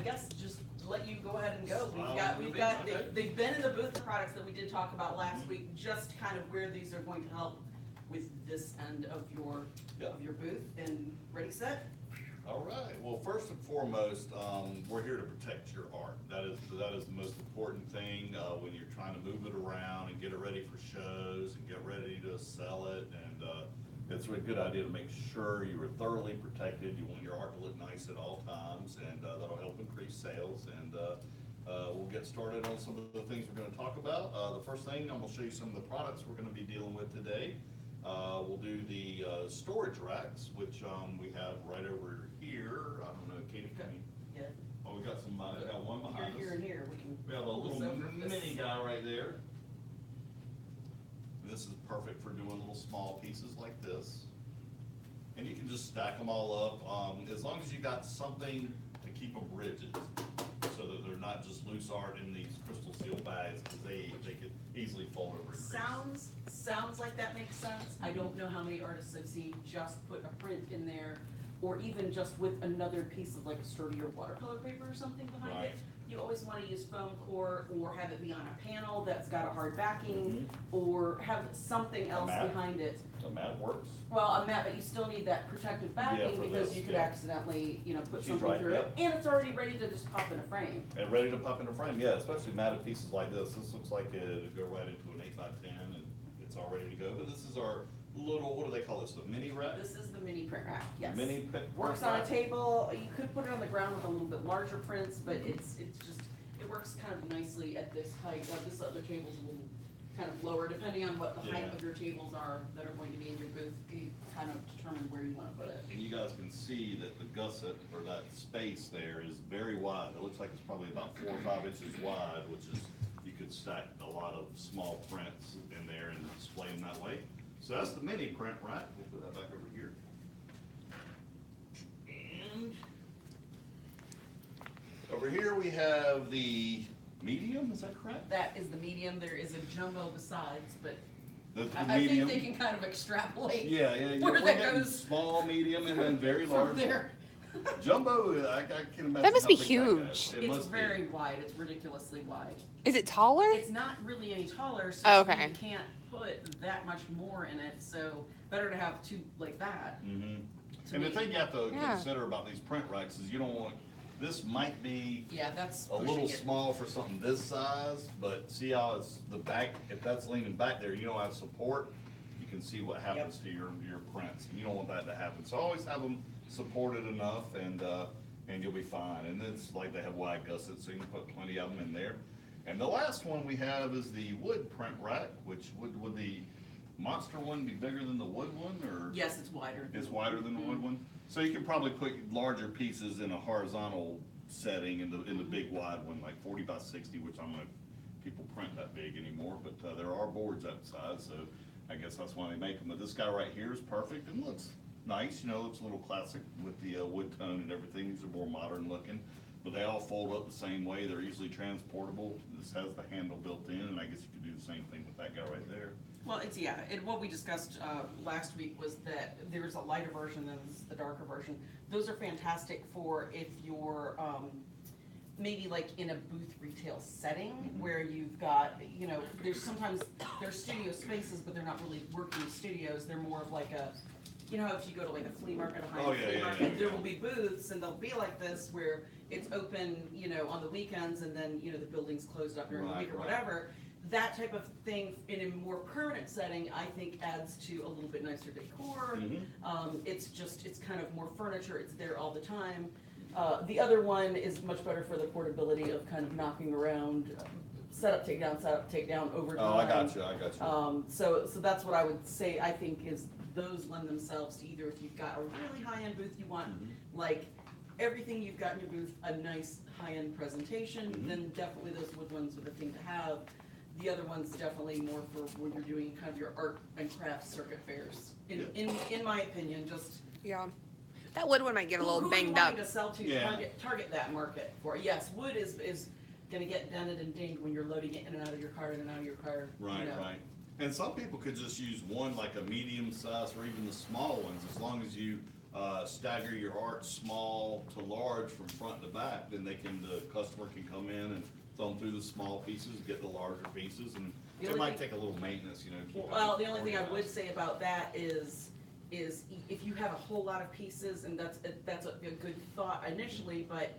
guess just let you go ahead and go. Okay. They've been in the booth products that we did talk about last week, just kind of where these are going to help with this end of your booth, and ready, set? All right, well, first and foremost, we're here to protect your art. That is the most important thing, when you're trying to move it around and get it ready for shows and get ready to sell it. And, it's a good idea to make sure you are thoroughly protected. You want your art to look nice at all times, and, that'll help increase sales. And, we'll get started on some of the things we're gonna talk about. The first thing, I'm gonna show you some of the products we're gonna be dealing with today. We'll do the storage racks, which we have right over here. I don't know, Katie, can you? Yeah. Oh, we got some, we got one behind us. Here and here, we can. We have a little mini guy right there. This is perfect for doing little small pieces like this. And you can just stack them all up, as long as you got something to keep them rigid, so that they're not just loose art in these crystal seal bags, because they could easily fold over. Sounds like that makes sense. I don't know how many artists I've seen just put a print in there, or even just with another piece of like sturdier watercolor paper or something behind Right. it. You always wanna use foam core, or have it be on a panel that's got a hard backing, or have something else mat. behind it. The mat works. Well, a mat, but you still need that protective backing, for because this, you could yeah. accidentally, put She's something right, through yep. it, and it's already ready to just pop in a frame. And ready to pop in a frame, yeah, especially matted pieces like this. This looks like it'd go right into an 8x10, and it's all ready to go. But this is our little, what do they call this, the mini rack? This is the mini print rack, yes. Mini print Works on a rack. table. You could put it on the ground with a little bit larger prints, but it's just, it works kind of nicely at this height. This other table's a little kind of lower, depending on what the height Yeah. of your tables are that are going to be in your booth. You kind of determine where you want to put it. And you guys can see that the gusset, or that space there, is very wide. It looks like it's probably about 4 or 5 inches wide, which is, you could stack a lot of small prints in there and display them that way. So that's the mini print rack. We'll put that back over here. And over here we have the medium, is that correct? That is the medium. There is a jumbo besides, but The I think medium. they can kind of extrapolate. Yeah, where we're that getting goes small, medium, and then very from large. there. Jumbo, I can imagine. That must how be big huge. is. It It's must be. very wide. It's ridiculously wide. Is it taller? It's not really any taller, so Oh, okay. you can't put that much more in it, so better to have two like that. Mhm. To And the me. thing you have to Yeah. consider about these print racks is you don't want, this might be Yeah, that's a pushing little it. small for something this size, but see how it's the back, if that's leaning back there, you don't have support, you can see what happens to your prints. You don't want that to happen. So always have them supported enough, and you'll be fine. And it's like they have wide gussets, so you can put plenty of them in there. And the last one we have is the wood print rack, which would the monster one be bigger than the wood one, or? Yes, it's wider. It's wider than the wood one? So you can probably put larger pieces in a horizontal setting in the big wide one, like 40 by 60, which I'm gonna, people print that big anymore, but there are boards that size, so I guess that's why they make them. But this guy right here is perfect and looks nice, looks a little classic with the wood tone and everything. These are more modern looking, but they all fold up the same way. They're easily transportable. This has the handle built in, and I guess you could do the same thing with that guy right there. Well, what we discussed last week was that there's a lighter version and the darker version. Those are fantastic for if you're maybe like in a booth retail setting where you've got, there's studio spaces, but they're not really working studios. They're more of like if you go to like a flea market, a high-end flea market, there will be booths, and they'll be like this where it's open, on the weekends, and then, the building's closed up during the week or whatever. That type of thing in a more permanent setting, I think adds to a little bit nicer decor. It's kind of more furniture, it's there all the time. The other one is much better for the portability of kind of knocking around, set up, take down over time. Oh, I got you. So that's what I would say, I think, is those lend themselves to either if you've got a really high-end booth, you want like everything you've got in your booth, a nice high-end presentation, then definitely those wood ones are the thing to have. The other one's definitely more for when you're doing kind of your art and craft circuit fairs. In my opinion, just Yeah. That wood one might get a little who banged are you up. wanting to sell to? Yeah. Target that market for. Yes, wood is gonna get dented and dinged when you're loading it in and out of your car, Right. And some people could just use one, like a medium size or even the small ones, as long as you stagger your art small to large from front to back, then the customer can come in and thumb through the small pieces, get the larger pieces, and The it only might thing- take a little maintenance, you know. keep Well, it the only thing I would organized. say about that is if you have a whole lot of pieces, and that's a good thought initially, but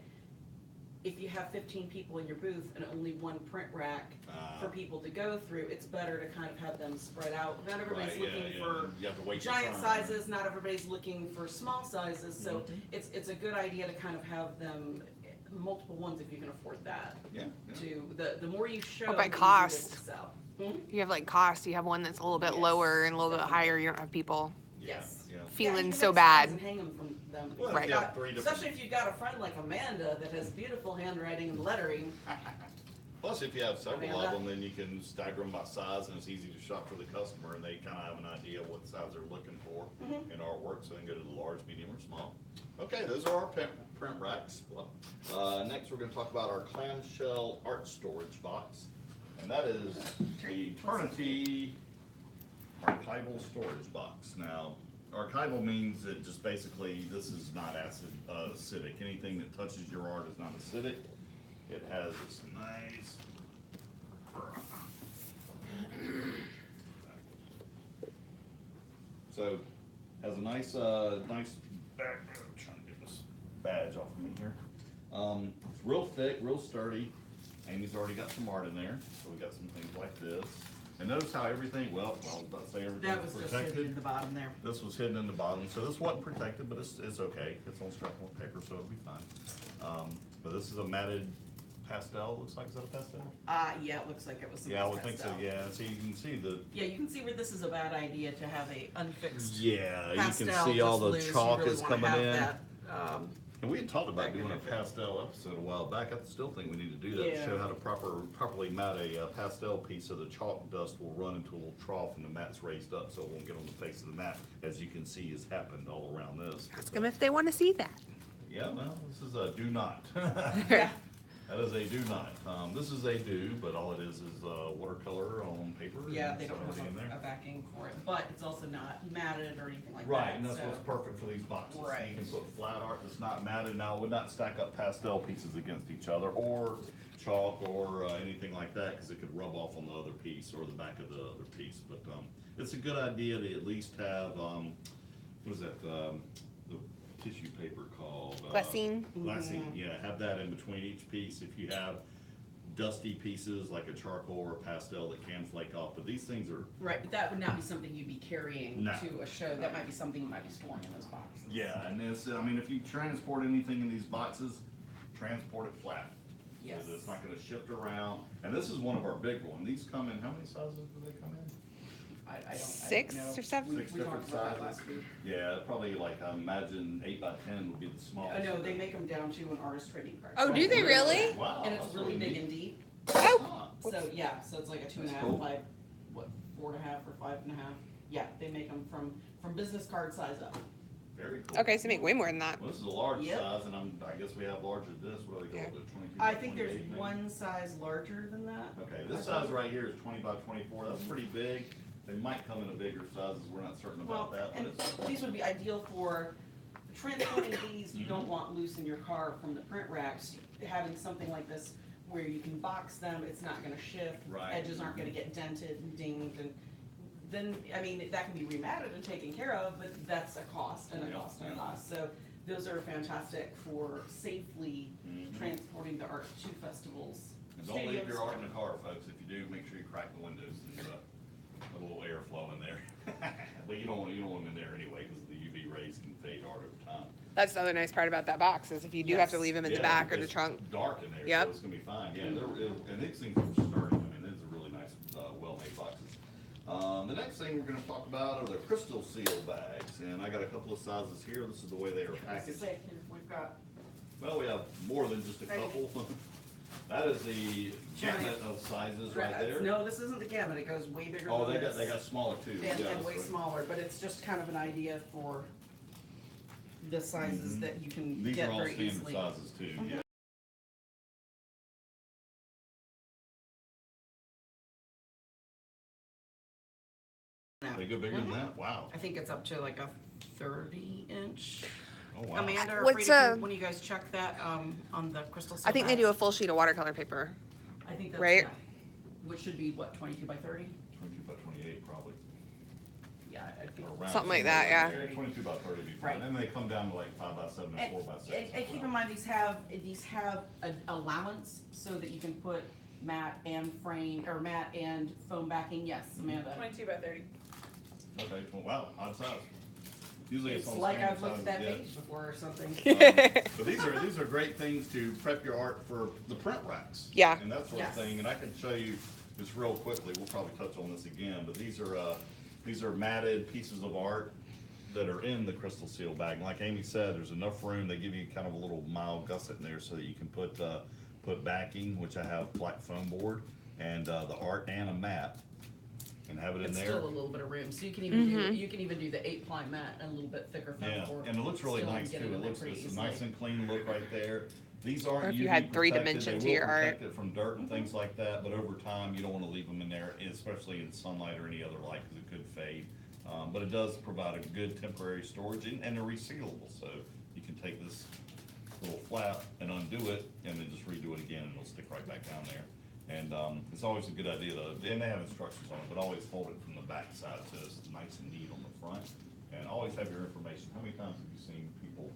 if you have 15 people in your booth and only one print rack for people to go through, it's better to kind of have them spread out. Not everybody's Right, yeah, looking yeah. for You have to wait your giant turn. sizes, not everybody's looking for small sizes, so Mhm. it's a good idea to kind of have them multiple ones if you can afford that. Yeah, yeah. The more you show, Or by the easier it is cost. to sell. Hmm? You have like cost, you have one that's a little bit Yes, lower and a little bit definitely. higher, you don't have people Yes. Yeah. feeling you so can make bad. signs and hang them from them. Well, If Right. you've you have got- 3 different. Especially if you've got a friend like Amanda that has beautiful handwriting and lettering. Plus, if you have several of Amanda? them, then you can stagger them by size, and it's easy to shop for the customer, and they kind of have an idea what size they're looking for Mhm. in artwork, so they can go to the large, medium, or small. Okay, those are our print racks. Next, we're gonna talk about our clamshell art storage box, and that is the Eternity archival storage box. Now, archival means that just basically, this is not acidic. Anything that touches your art is not acidic. It has this nice. So, has a nice back. I'm trying to get this badge off of me here. It's real thick, real sturdy. Amy's already got some art in there, so we got some things like this. And notice how everything, I was about to say That was everything's just hidden in protected. the bottom there. This was hidden in the bottom, so this wasn't protected, but it's okay. It's on scrapbook paper, so it'll be fine. But this is a matted pastel, looks like, is that a pastel? Yeah, it looks like it was some Yeah, I would think so, pastel. yeah, so you can see the, Yeah, you can see where this is a bad idea to have a unfixed yeah, you pastel can see all just the loose. You chalk really is wanna coming have in. that, And we had talked about Back doing a in the- pastel episode a while back. I still think we need to do that, to Yeah. show how to properly mat a pastel piece, so the chalk dust will run into a little trough and the mat's raised up, so it won't get on the face of the mat, as you can see has happened all around this. Ask them if they want to see that. Yeah, well, this is a do not. yeah. That is a do not. This is a do, but all it is watercolor on paper. Yeah, and they don't it's have already in a there. backing for it, but it's also not matted or anything like that. Right, and that's so- what's perfect for these boxes. Right. You can put flat art that's not matted. Now, it would not stack up pastel pieces against each other, or chalk, or anything like that, because it could rub off on the other piece or the back of the other piece. But it's a good idea to at least have, what is that, the tissue paper called? Glassine. Glassine, yeah, have that in between each piece. If you have dusty pieces like a charcoal or a pastel that can flake off, but these things are, Right, but that would not be something you'd be carrying No. to a show. That might be something you might be storing in those boxes. yeah, and this, I mean, if you transport anything in these boxes, transport it flat. Yes. So it's not gonna shift around, and this is one of our big ones. These come in, how many sizes do they come in? I don't 6 know. or 7? Six We talked different about that sizes. last week. Yeah, probably like, I imagine 8x10 would be the smallest. No, they make them down to an artist trading card. Oh, do they really? Wow. And it's that's really big neat. and deep. Oh, Huh. So, yeah, so it's like a 2.5 That's cool. by, what, 4.5 or 5.5? Yeah, they make them from business card size up. Very cool. okay, so they make way more than that. Well, this is a large Yep. size, and I guess we have larger than this, what do they Yeah. call it, 22 I by think there's 28 maybe? one size larger than that. Okay, this size right here is 20 by 24, that's pretty big. They might come in a bigger sizes, we're not certain Well, about that, and but it's, these would be ideal for transporting these you don't want loose in your car from the print racks. Having something like this where you can box them, it's not gonna shift. Right. Edges aren't gonna get dented and dinged, and then, I mean, that can be rematted and taken care of, but that's a cost and a Yeah, cost and a yeah. cost. So those are fantastic for safely Mhm. transporting the art to festivals. and don't leave studios. your art in the car, folks. If you do, make sure you crack the windows, there's a little airflow in there. But you don't want them in there anyway, because the UV rays can fade art over time. That's the other nice part about that box is if you do have to Yes. leave them in the Yeah, back or the it's trunk. Dark in there, Yep. so it's gonna be fine, yeah, and these things are sturdy, I mean, these are really nice, well-made boxes. The next thing we're gonna talk about are the crystal seal bags, and I got a couple of sizes here, this is the way they are I was gonna packaged. say, here, we've got, Well, we have more than just a Right. couple. That is the gamut of sizes right there. no, this isn't the gamut, it goes way bigger Oh, than they this. got smaller too. And, Yeah, and that's way right. smaller, but it's just kind of an idea for the sizes Mhm. that you can These get are all very standard easily. sizes too, Mhm. yeah. Now, They go bigger than that? Wow. I think it's up to like a 30-inch. Oh, wow. Amanda or What's, Frida, when you guys check that, on the crystal seal I think they bags? do a full sheet of watercolor paper. I think that's, right? yeah. Which should be, what, 22 by 30? 22 by 28 probably. Yeah, I think. Or around Something like somewhere that, there. 22 by 30 would be fine. Right. And they come down to like 5 by 7 and 4 by 6. And keep in mind, these have an allowance so that you can put matte and frame, or matte and foam backing, yes, Amanda. 22 by 30. Okay, well, wow, odd size. Usually It's on the like standard I've looked at that size, yeah. page before or something. But these are great things to prep your art for the print racks. Yeah. And that sort of Yes. thing, and I can show you just real quickly, we'll probably touch on this again, but these are matted pieces of art that are in the crystal seal bag. And like Amy said, there's enough room, they give you kind of a little mild gusset in there so that you can put backing, which I have black foam board, and the art and a mat, and have it in It's there. still a little bit of room, so you can even do the 8-ply mat and a little bit thicker foam Yeah, board. and it looks really Still nice too, get in it there looks, pretty it's a easily. nice and clean look right there. These aren't Or if UV you had three protected. dimension They to will your art. protect it from dirt and things like that, but over time, you don't wanna leave them in there, especially in sunlight or any other light, cause it could fade. But it does provide a good temporary storage, and they're resealable, so you can take this little flap and undo it, and then just redo it again, and it'll stick right back down there. And, it's always a good idea to, and they have instructions on it, but always fold it from the back side so it's nice and neat on the front. And always have your information. How many times have you seen people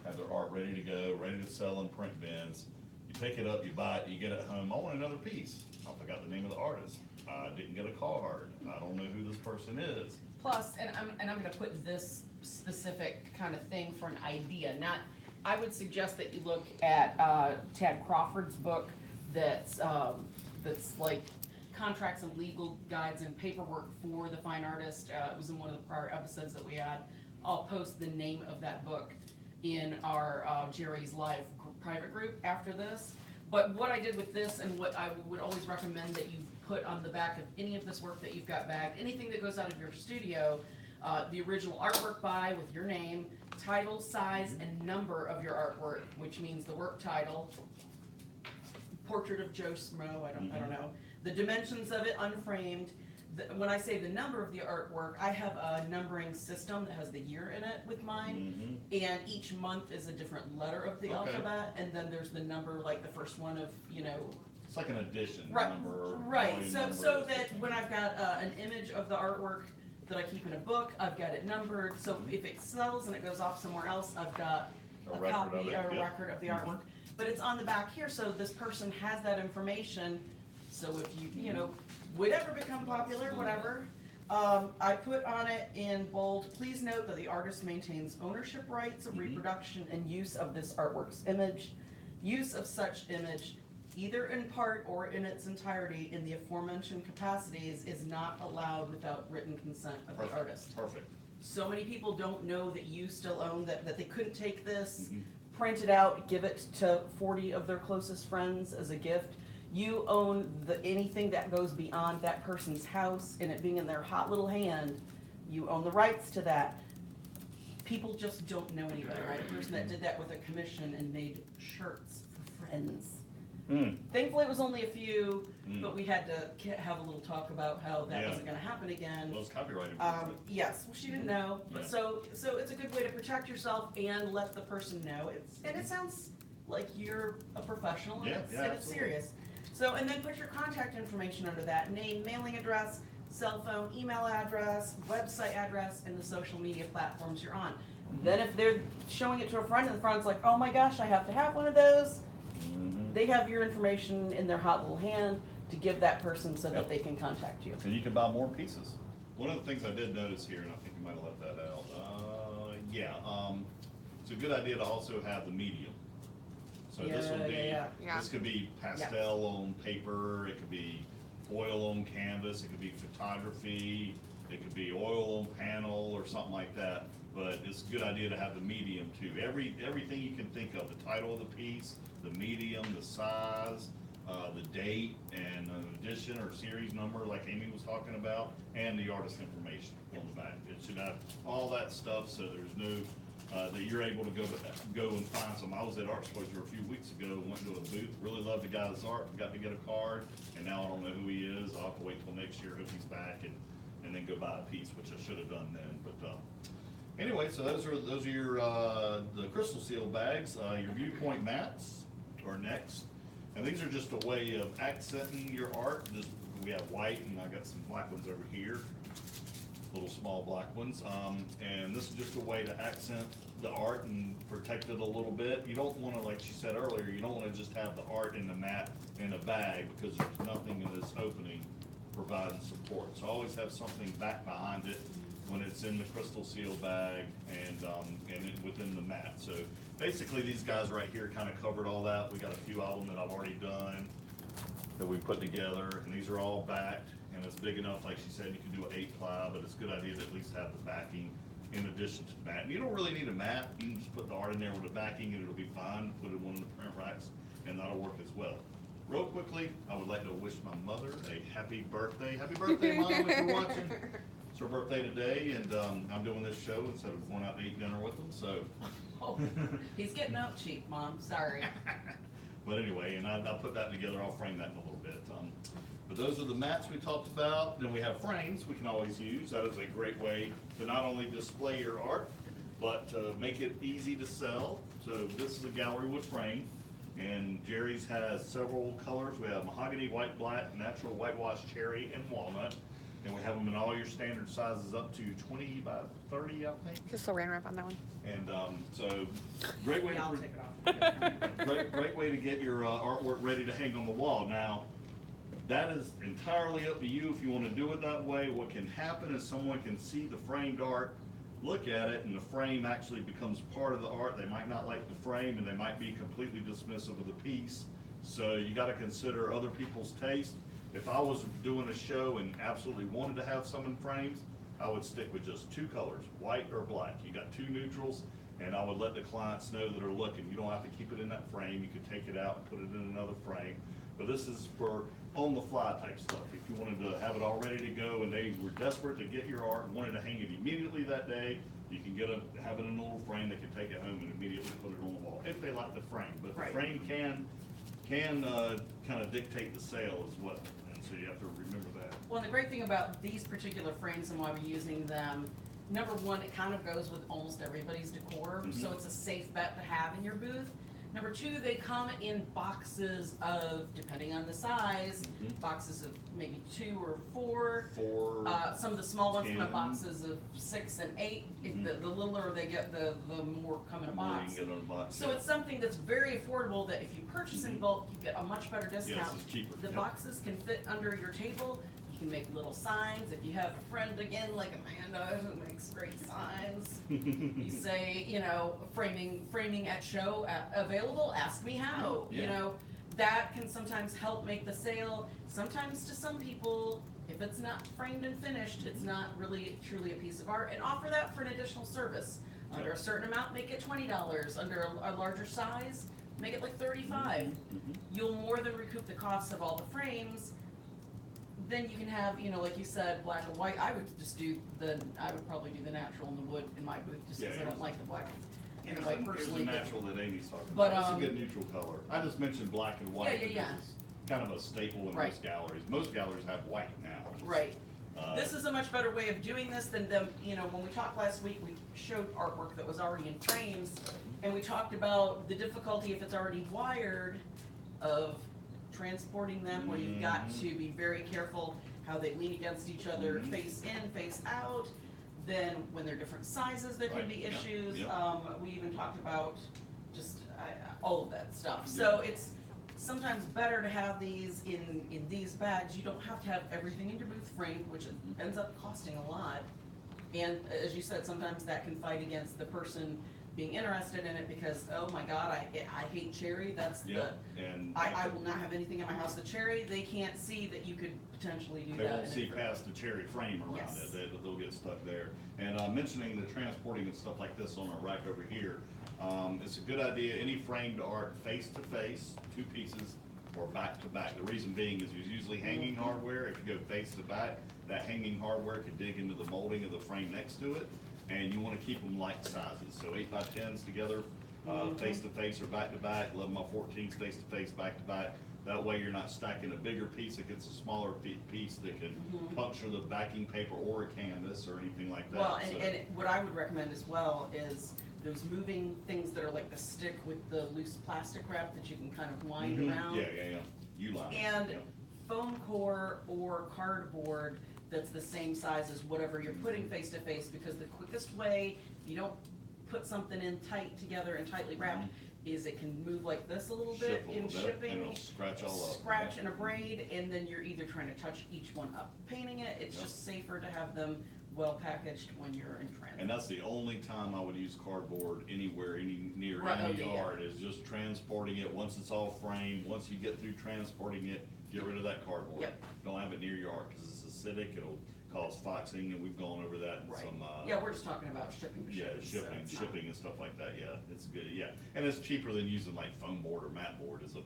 have their art ready to go, ready to sell in print bins? You pick it up, you buy it, you get it home, I want another piece. I forgot the name of the artist. I didn't get a card. I don't know who this person is. Plus, and I'm gonna put this specific kind of thing for an idea, not, I would suggest that you look at, Tad Crawford's book that's like contracts and legal guides and paperwork for the fine artist. It was in one of the prior episodes that we had. I'll post the name of that book in our, Jerry's Live private group after this. But what I did with this, and what I would always recommend that you put on the back of any of this work that you've got bagged, anything that goes out of your studio, the original artwork by with your name, title, size, and number of your artwork, which means the work title, portrait of Joe Smo, I don't know, the dimensions of it unframed. When I say the number of the artwork, I have a numbering system that has the year in it with mine, and each month is a different letter of the Okay. alphabet, and then there's the number, like the first one of, It's like an addition right, number. Or right. volume So number. that when I've got an image of the artwork that I keep in a book, I've got it numbered. So if it sells and it goes off somewhere else, I've got A a record copy of it, or a yeah. record of the artwork. But it's on the back here, so this person has that information. So if you would ever become popular, whatever, I put on it in bold, please note that the artist maintains ownership rights of reproduction and use of this artwork's image. Use of such image, either in part or in its entirety in the aforementioned capacities, is not allowed without written consent of the Perfect, artist. perfect. So many people don't know that you still own, that they couldn't take this, print it out, give it to 40 of their closest friends as a gift. You own anything that goes beyond that person's house and it being in their hot little hand, you own the rights to that. People just don't know any better. I had a person that did that with a commission and made shirts for friends. Thankfully, it was only a few, but we had to have a little talk about how that Yeah. wasn't gonna happen again. Well, it's copyrighted. Yes, well, she didn't know, but Yeah. so it's a good way to protect yourself and let the person know. And it sounds like you're a professional and Yeah, it's, yeah, and it's absolutely. serious. So, and then put your contact information under that, name, mailing address, cell phone, email address, website address, and the social media platforms you're on. Then if they're showing it to a friend and the friend's like, oh my gosh, I have to have one of those, they have your information in their hot little hand to give that person so that Yep. they can contact you. And you can buy more pieces. One of the things I did notice here, and I think you might have left that out, it's a good idea to also have the medium. So this would be, Yeah. this could be pastel on paper, it could be oil on canvas, it could be photography, it could be oil on panel or something like that. But it's a good idea to have the medium too. Everything you can think of, the title of the piece, the medium, the size, the date, and an edition or series number like Amy was talking about, and the artist information on the back. It should have all that stuff, so there's no, that you're able to go and find some. I was at Art Exposure a few weeks ago, went to a booth, really loved the guy's art, got to get a card, and now I don't know who he is. I'll have to wait till next year, hope he's back, and and then go buy a piece, which I should have done then, but, anyway, so those are your, the crystal seal bags. Your viewpoint mats are next. And these are just a way of accenting your art. Just, we have white, and I got some black ones over here, little small black ones. And this is just a way to accent the art and protect it a little bit. You don't wanna, like she said earlier, you don't wanna just have the art in the mat in a bag, because there's nothing in this opening providing support. So always have something back behind it when it's in the crystal seal bag and within the mat. So basically, these guys right here kind of covered all that. We got a few of them that I've already done that we put together, and these are all backed, and it's big enough, like she said, you can do an 8-ply, but it's a good idea to at least have the backing in addition to the mat. And you don't really need a mat. You can just put the art in there with the backing, and it'll be fine. Put it in one of the print racks, and that'll work as well. Real quickly, I would like to wish my mother a happy birthday. Happy birthday, Mom, if you're watching. It's her birthday today, and I'm doing this show instead of going out to eat dinner with them, so. Oh, he's getting out cheap, Mom, sorry. But anyway, and I'll put that together, I'll frame that in a little bit. But those are the mats we talked about. Then we have frames we can always use. That is a great way to not only display your art, but to make it easy to sell. So this is a gallery wood frame, and Jerry's has several colors. We have mahogany, white, black, natural whitewash, cherry, and walnut. And we have them in all your standard sizes up to 20 by 30, I think. Just a rain wrap on that one. And so, great way I'll to, take it off. great way to get your artwork ready to hang on the wall. Now, that is entirely up to you if you want to do it that way. What can happen is someone can see the framed art, look at it, and the frame actually becomes part of the art. They might not like the frame, and they might be completely dismissive of the piece. So you got to consider other people's taste. If I was doing a show and absolutely wanted to have some in frames, I would stick with just 2 colors, white or black. You got 2 neutrals, and I would let the clients know that are looking. You don't have to keep it in that frame. You could take it out and put it in another frame. But this is for on-the-fly type stuff. If you wanted to have it all ready to go and they were desperate to get your art and wanted to hang it immediately that day, you can have it in a little frame. They can take it home and immediately put it on the wall, if they like the frame. But the Right. frame can kind of dictate the sale as well. And so you have to remember that. Well, and the great thing about these particular frames and why we're using them, number one, it kind of goes with almost everybody's decor, so it's a safe bet to have in your booth. Number two, they come in boxes of, depending on the size, boxes of maybe 2 or 4. 4. Some of the small ones come in 10. boxes of 6 and 8. If the littler they get, the more come in a More you box. can get on a box. So it's something that's very affordable, that if you purchase in bulk, you get a much better discount. it's cheaper, The yep. boxes can fit under your table. You can make little signs. If you have a friend, again, like Amanda, who makes great signs, you say, framing at show available, ask me how. Yeah. That can sometimes help make the sale. Sometimes to some people, if it's not framed and finished, it's not really truly a piece of art, and offer that for an additional service. Under a certain amount, make it $20. Under a larger size, make it like $35. You'll more than recoup the cost of all the frames. Then you can have, like you said, black or white. I would probably do the natural in the wood in my booth, just because I don't like the black and white personally. Here's the but- natural that Amy's talking but, about. It's a good neutral color. I just mentioned black and white. Yeah. because it's kind of a staple in Right. most galleries. Most galleries have white now. Right. Uh, This is a much better way of doing this than them, when we talked last week, we showed artwork that was already in frames, and we talked about the difficulty, if it's already wired, of transporting them, where you've got to be very careful how they lean against each other, face in, face out. Then when they're different sizes, there can Right, be yeah, issues. yeah. We even talked about just all of that stuff. So it's sometimes better to have these in these bags. You don't have to have everything in your booth framed, which ends up costing a lot. And as you said, sometimes that can fight against the person being interested in it, because, oh my God, I hate cherry. That's and I will not have anything in my house with cherry. They can't see that you could potentially do they that. won't in a see frame. past the cherry frame around Yes. it. They'll get stuck there. And mentioning the transporting and stuff like this on our rack over here, it's a good idea. Any framed art face to face, 2 pieces, or back to back. The reason being is there's usually hanging hardware. If you go face to back, that hanging hardware could dig into the molding of the frame next to it, and you want to keep them like sizes. So 8x10s together face to face or back to back, 11x14s face to face, back to back. That way you're not stacking a bigger piece against a smaller piece that can puncture the backing paper or a canvas or anything like that. Well, So- and what I would recommend as well is those moving things that are like the stick with the loose plastic wrap that you can kind of wind around. Yeah, U-line. And Yeah. foam core or cardboard that's the same size as whatever you're putting face to face, because the quickest way, if you don't put something in tight together and tightly wrapped, is it can move like this a little bit Ship a in little bit, shipping. and it'll scratch all up. Scratch Yeah. and abrade, and then you're either trying to touch each one up painting it. It's Yep. just safer to have them well packaged when you're in transit. And that's the only time I would use cardboard anywhere, near Right, any okay, yeah. yard, is just transporting it. Once it's all framed, once you get through transporting it, get rid of that cardboard. Yep. Don't have it near your yard, cause it's acidic, it'll cause foxing, and we've gone over that in Right. some, Yeah, we're just talking about shipping to yeah, shipping. so it's not- shipping and stuff like that, yeah, it's good, yeah. And it's cheaper than using like foam board or mat board as a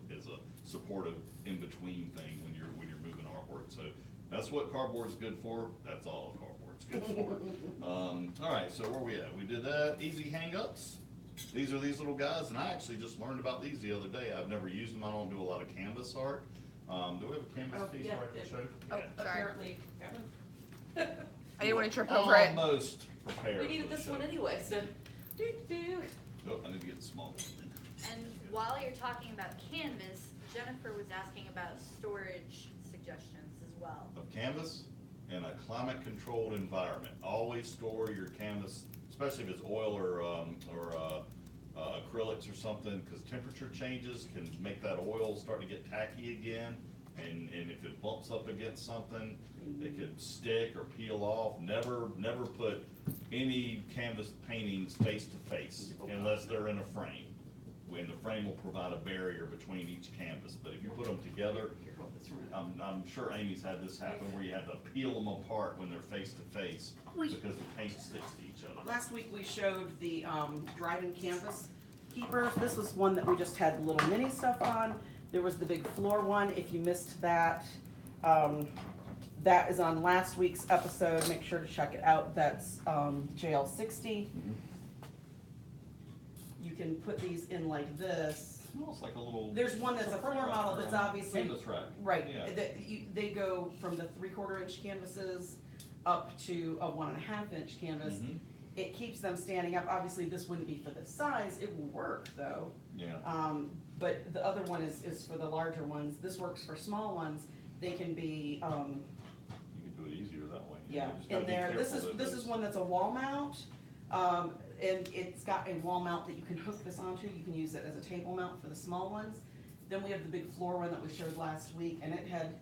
supportive in-between thing when you're moving artwork. So that's what cardboard's good for, that's all cardboard's good for. All right, so where we at? We did that, easy hang-ups. These are these little guys, and I actually just learned about these the other day. I've never used them, I don't do a lot of canvas art. Do we have a canvas Oh, piece yeah, where I can show? Oh, Yeah. sorry. Apparently, I didn't want to trip over it. Almost prepared. we for needed the this show. one anyway, so. Oh, I need to get the small one. And while you're talking about canvas, Jennifer was asking about storage suggestions as well. Of canvas in a climate-controlled environment. Always store your canvas, especially if it's oil or acrylics or something, because temperature changes can make that oil start to get tacky again. And if it bumps up against something, it could stick or peel off. Never put any canvas paintings face to face unless they're in a frame. When the frame will provide a barrier between each canvas, but if you put them together, Here, hold this around. I'm sure Amy's had this happen where you have to peel them apart when they're face to face because the paint sticks to each other. Last week we showed the dried-in canvas keepers. This was one that we just had little mini stuff on. There was the big floor one. If you missed that, that is on last week's episode. Make sure to check it out. That's JL 60. You can put these in like this. Smells like a little. There's one that's a floor model that's obviously, Canvas rack. right, Yeah. they go from the 3/4 inch canvases up to a 1.5 inch canvas. Mhm. It keeps them standing up. Obviously, this wouldn't be for this size. It will work though. Yeah. But the other one is for the larger ones. This works for small ones. They can be, You can do it easier that way. yeah, You just gotta in be there. This careful is, that this is one that's a wall mount. And it's got a wall mount that you can hook this onto. You can use it as a table mount for the small ones. Then we have the big floor one that we showed last week, and it had,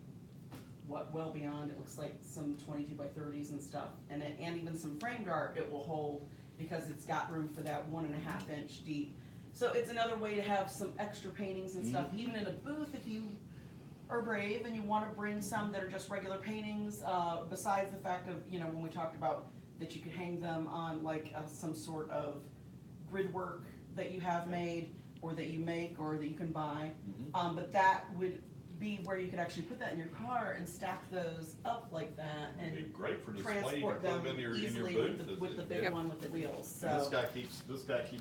well beyond, it looks like some 22 by 30s and stuff. And even some framed art it will hold, because it's got room for that 1.5 inch deep. So it's another way to have some extra paintings and stuff, even in a booth, if you are brave and you wanna bring some that are just regular paintings, besides the fact of, when we talked about that you could hang them on like some sort of grid work that you have made, or that you make, or that you can buy. But that would be where you could actually put that in your car and stack those up like that It'd be and great for display. You can transport put them them in your easily booth. with the big Yep. one with the wheels, And this so. guy keeps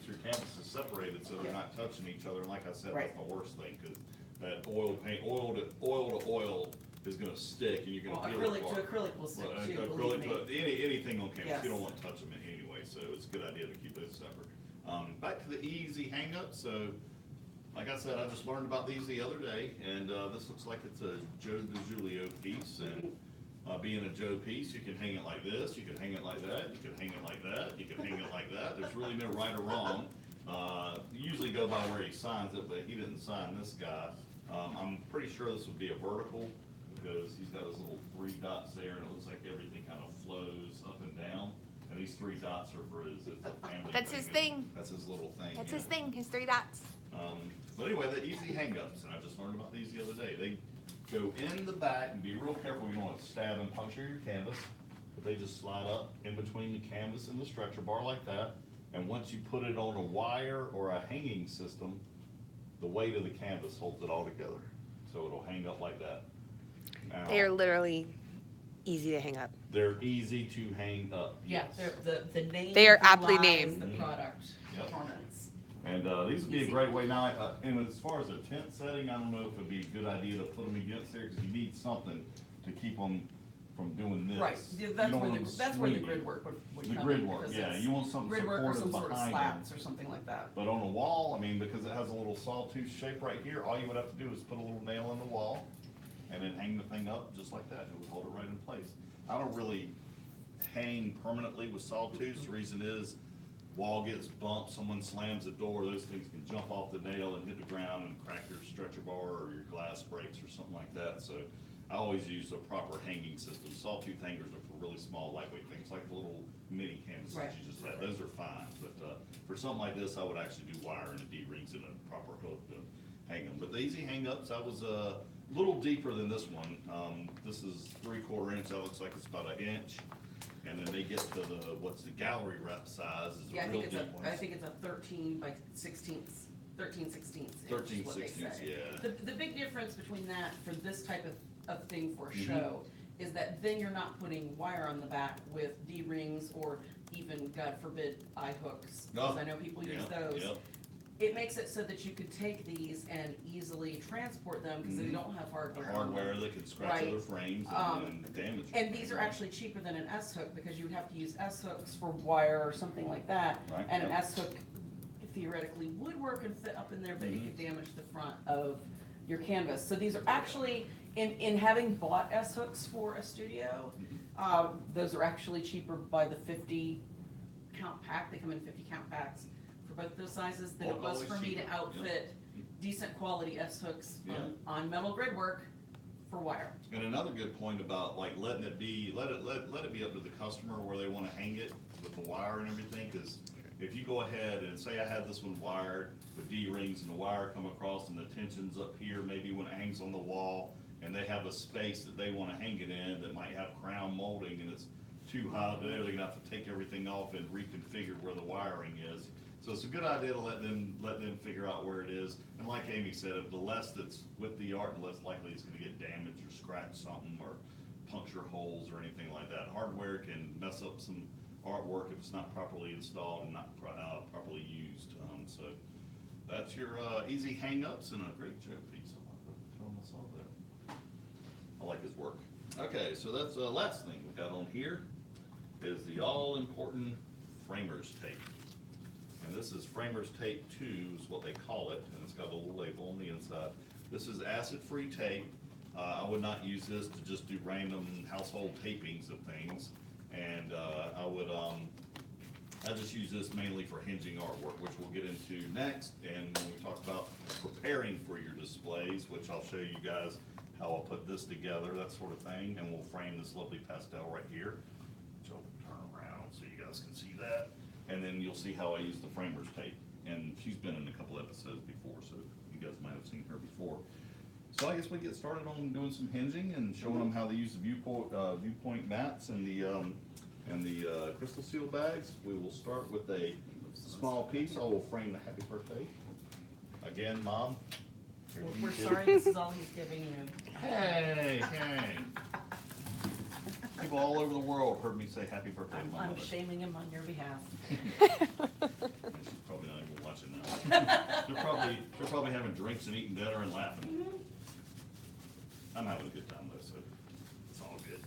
your canvases separated so they're Yeah. not touching each other. And like I said, Right. that's the worst thing, because that oil to oil is gonna stick and you're Well, gonna peel it acrylic to apart. acrylic will stick Well, too, acrylic believe me. to- anything on canvas, Yes. you don't want to touch them anyway, so it's a good idea to keep those separate. Back to the easy hang-up, so, like I said, I just learned about these the other day, and, this looks like it's a Joe DiGiulio piece, and, being a Joe piece, you can hang it like this, you can hang it like that, you can hang it like that, you can hang it like that, there's really no right or wrong. Usually go by where he signs it, but he didn't sign this guy. I'm pretty sure this would be a vertical, because he's got his little 3 dots there, and it looks like everything kind of flows up and down. And these 3 dots are for his family. That's his thing. That's his little thing. That's yeah. his thing, his 3 dots. But anyway, the easy hang-ups, and I just learned about these the other day. They go in the back, and be real careful, you don't want to stab and puncture your canvas, but they just slide up in between the canvas and the stretcher bar like that. And once you put it on a wire or a hanging system, the weight of the canvas holds it all together. So it'll hang up like that. Now, They are literally easy to hang up. they're easy to hang up. Yeah, yes. the name. They are aptly belies named. The product Yep. performance. And, these would be a great way now, and as far as a tent setting, I don't know if it'd be a good idea to put them against there, cause you need something to keep them from doing this. Right, yeah, You that's don't where want the, them that's where the swinging. grid work would The come grid in, work, because yeah, it's you want something grid work or supportive some sort of behind them. slats or something like that. But on a wall, I mean, because it has a little sawtooth shape right here, all you would have to do is put a little nail in the wall and then hang the thing up just like that. It would hold it right in place. I don't really hang permanently with sawtooths. The reason is wall gets bumped, someone slams the door, those things can jump off the nail and hit the ground and crack your stretcher bar or your glass breaks or something like that. So I always use a proper hanging system. Sawtooth hangers are for really small, lightweight things, like the little mini canvases Right. you just had. Those are fine, but, for something like this, I would actually do wire and D-rings and a proper hook to hang them. But the easy hang-ups, I was a little deeper than this one. This is 3/4 inch, that looks like it's about an inch. And then they get to the, what's the gallery wrap size is Yeah, a I real think deep it's one. I think it's a 13 by 16ths, 13/16 is 13 what they 16ths, say. yeah. The big difference between that for this type of thing for a Mhm. show is that then you're not putting wire on the back with D-rings or even, God forbid, eye hooks, because I know people use Yeah, those. yep. It makes it so that you could take these and easily transport them, because they Mhm. don't have The hardware on hardware them. that can scratch Right. other frames Um, and damage. And these are actually cheaper than an S-hook, because you would have to use S-hooks for wire or something like that. Right, And an yep. S-hook theoretically would work and fit up in there, but it Mhm. could damage the front of your canvas. So these are actually, in having bought S-hooks for a studio, those are actually cheaper by the 50 count pack. They come in 50 count packs for both those sizes than it Bulk was always for me to cheaper, outfit decent quality S-hooks Yeah. on metal grid work for wire. And another good point about like letting it be, let it be up to the customer where they wanna hang it with the wire and everything, cause if you go ahead and say I had this one wired with D-rings and the wire come across and the tension's up here, maybe when it hangs on the wall, and they have a space that they wanna hang it in that might have crown molding and it's too hot, they're gonna have to take everything off and reconfigure where the wiring is. So it's a good idea to let them figure out where it is. And like Amy said, if the less that's with the art, the less likely it's gonna get damaged or scratch something or puncture holes or anything like that. Hardware can mess up some artwork if it's not properly installed and not properly used. So that's your easy hang-ups and a great joke piece. I like that. There. I like his work. Okay, so that's the last thing we got on here is the all-important framers tape. And this is framers tape 2 is what they call it, and it's got a little label on the inside. This is acid-free tape. I would not use this to just do random household tapings of things. And I just use this mainly for hinging artwork, which we'll get into next. And when we talk about preparing for your displays, which I'll show you guys how I'll put this together, that sort of thing. And we'll frame this lovely pastel right here. So turn around so you guys can see that. And then you'll see how I use the framers tape. And she's been in a couple episodes before, so you guys might have seen her before. So I guess we get started on doing some hinging and showing them how they use the viewpoint mats and the crystal seal bags. We will start with a small piece. I will frame the happy birthday. Again, Mom. here you We're go. sorry, this is all he's giving you. Hey. People all over the world heard me say happy birthday to my I'm mother. shaming him on your behalf. She's probably not even watching now. They're probably having drinks and eating dinner and laughing. I'm having a good time though, so it's all good.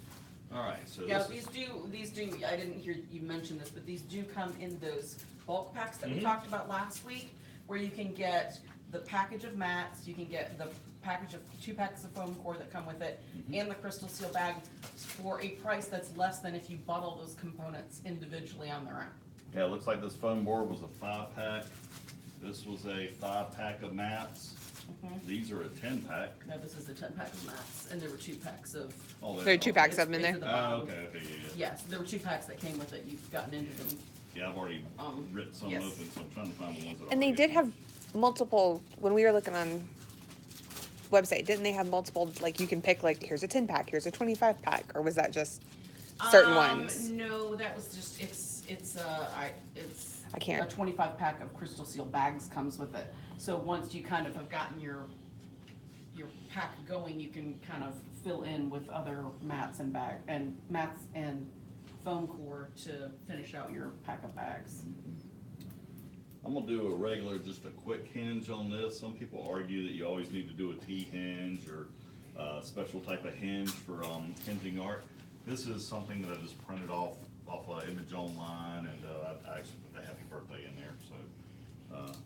All right, so Yeah, this is, these do, I didn't hear you mention this, but these do come in those bulk packs that we Mhm. talked about last week, where you can get the package of mats, you can get the package of 2 packs of foam core that come with it, Mhm. and the crystal seal bag for a price that's less than if you bought all those components individually on their own. yeah, it looks like this foam board was a 5-pack. This was a 5-pack of mats. These are a 10-pack. No, this is a 10 pack of mats, and there were 2 packs of, Oh, There are 2 packs of them in It's- there. it's at the Oh, bottom. okay, yeah. Yes, there were 2 packs that came with it, you've gotten into them. Yeah, I've already ripped some yes. open, so I'm trying to find the ones that. And they already- did have multiple, when we were looking on website, didn't they have multiple, like you can pick like, here's a 10 pack, here's a 25 pack, or was that just certain ones? No, that was just, it's I can't. a 25 pack of crystal seal bags comes with it. So once you kind of have gotten your pack going, you can kind of fill in with other mats and foam core to finish out your pack of bags. I'm gonna do a regular, just a quick hinge on this. Some people argue that you always need to do a T-hinge or a special type of hinge for hinging art. This is something that I just printed off an image online, and I actually put a happy birthday in there, so,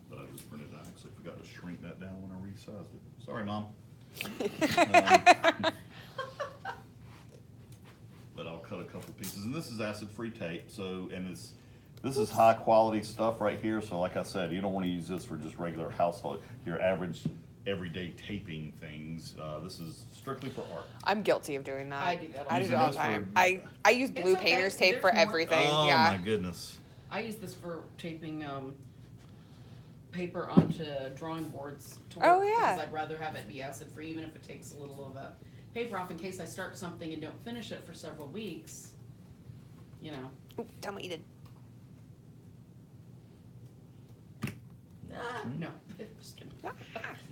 but I just printed that. Actually forgot to shrink that down when I resized it. Sorry, Mom. But I'll cut a couple pieces, and this is acid-free tape, so, and this is high quality stuff right here, so like I said, you don't wanna use this for just regular household, your average, everyday taping things. This is strictly for art. I'm guilty of doing that. I do that I do it Using all the this for- time. I use It's blue okay. painter's tape for There's more- everything, Oh, yeah. my goodness. I use this for taping, paper onto drawing boards to work. Oh, yeah. Because I'd rather have it be acid-free, even if it takes a little of that paper off in case I start something and don't finish it for several weeks, you know. Ooh, tell me what you did. No, just kidding.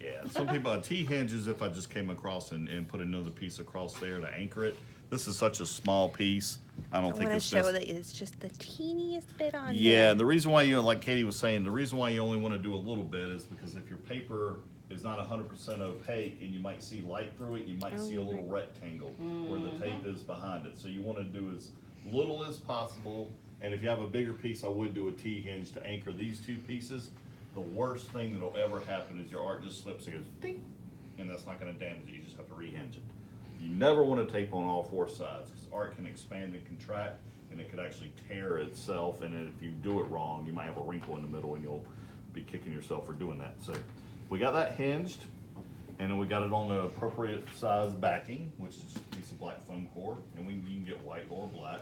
Yeah, some people, T-hinges, if I just came across and put another piece across there to anchor it. This is such a small piece, I don't think it's just. that it's just the teeniest bit on Yeah, and the reason why you, like Katie was saying, the reason why you only wanna do a little bit is because if your paper is not 100% opaque and you might see light through it, you might see a little rectangle where the tape is behind it. So you wanna do as little as possible, and if you have a bigger piece, I would do a T-hinge to anchor these two pieces. The worst thing that'll ever happen is your art just slips and goes ding, and that's not gonna damage it, you just have to rehinge it. You never wanna tape on all four sides, because art can expand and contract, and it could actually tear itself, and then if you do it wrong, you might have a wrinkle in the middle, and you'll be kicking yourself for doing that. So, we got that hinged, and then we got it on the appropriate size backing, which is a piece of black foam core, and you can get white or black.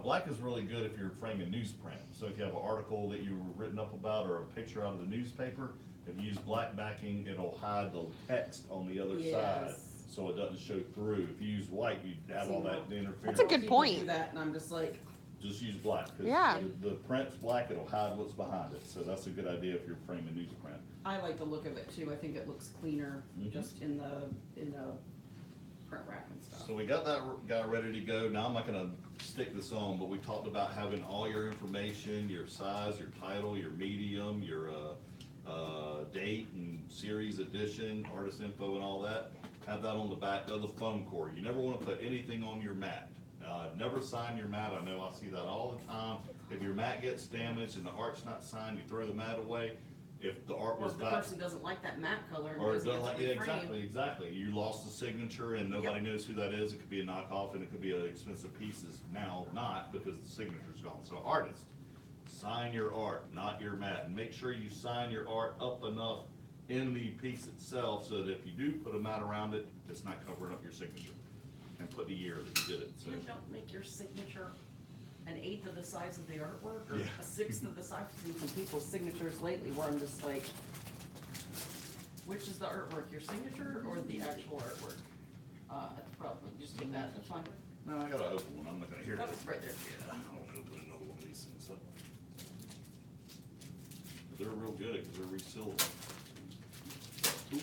Black is really good if you're framing newsprint. So if you have an article that you were written up about or a picture out of the newspaper, if you use black backing, it'll hide the text on the other side, Yes. so it doesn't show through. If you use white, you have all that interference. That's a good People point. do that, and I'm just like, Just use black, Yeah. because the print's black, it'll hide what's behind it. So that's a good idea if you're framing newsprint. I like the look of it too. I think it looks cleaner Mhm. just in the print rack and stuff. So we got that guy ready to go. Now I'm not gonna stick this on, but we talked about having all your information, your size, your title, your medium, your date and series edition, artist info and all that. Have that on the back of the foam core. You never wanna put anything on your mat. Never sign your mat. I know I see that all the time. If your mat gets damaged and the art's not signed, you throw the mat away. If the art Or was if the back. person doesn't like that matte color. and Or it doesn't doesn't get like, to yeah, reframe. exactly. You lost the signature and nobody knows who that is. It could be a knockoff and it could be an expensive piece. Is now not because the signature's gone. So artist, sign your art, not your mat. And make sure you sign your art up enough in the piece itself so that if you do put a mat around it, it's not covering up your signature. And put the year that you did it, so. You don't make your signature an eighth of the size of the artwork, or Yeah. a sixth of the size. I've seen some people's signatures lately where I'm just like, which is the artwork, your signature or the actual artwork? Probably just take that, that's fine. No, I gotta open one. I'm not gonna hear it. That was right there. Yeah, I'll open another one of these things up. They're real good because they're resealable. Oop.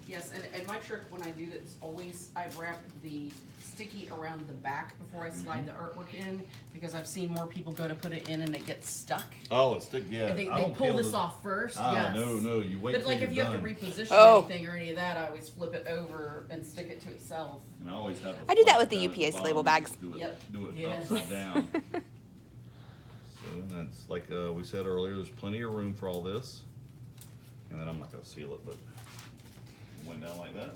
Yes, and my trick when I do this, is always I wrap the sticky around the back before I slide the artwork in, because I've seen more people go to put it in and it gets stuck. Oh, it's stick, yeah. And they I don't pull peel this the- off first, Ah, yes. no, you wait But till like you're if you have to done. reposition Oh. anything or any of that, I always flip it over and stick it to itself. And I always have. I do that with the flap down at UPS label bottom, bags. just Do it, Yep. do it Yes. upside down. So that's like, we said earlier, there's plenty of room for all this. And then I'm not gonna seal it, but it went down like that.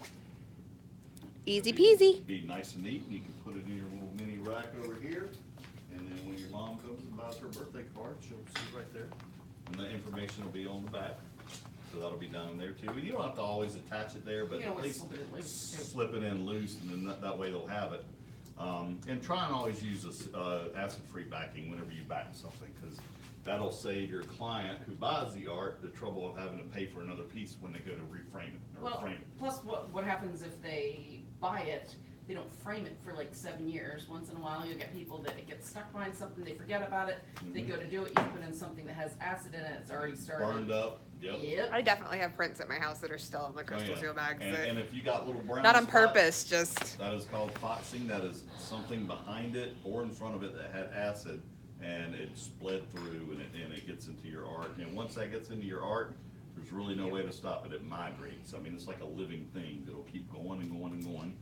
Easy Be- peasy. Be nice and neat, and you can put it in your little mini rack over here, and then when your mom comes and buys her birthday card, she'll see right there. And the information will be on the back, so that'll be down there too. And you don't have to always attach it there, but You can at always least slip it in loose, too. slip it in loose, and then that way they'll have it. And try and always use this, acid-free backing whenever you back something, cause that'll save your client who buys the art the trouble of having to pay for another piece when they go to reframe it, or Well, frame it. plus what happens if they buy it, they don't frame it for like 7 years. Once in a while, you'll get people that it gets stuck behind something, they forget about it, they go to do it, you put in something that has acid in it, it's already started. Burned up, yep. Yep. I definitely have prints at my house that are still in the Oh, crystal yeah. seal bags. And, that- and if you got little brown Not on spots, purpose, just, that is called foxing. That is something behind it or in front of it that had acid and it split through and it gets into your art. And once that gets into your art, there's really no way to stop it. It migrates. I mean, it's like a living thing that'll keep going and going and going.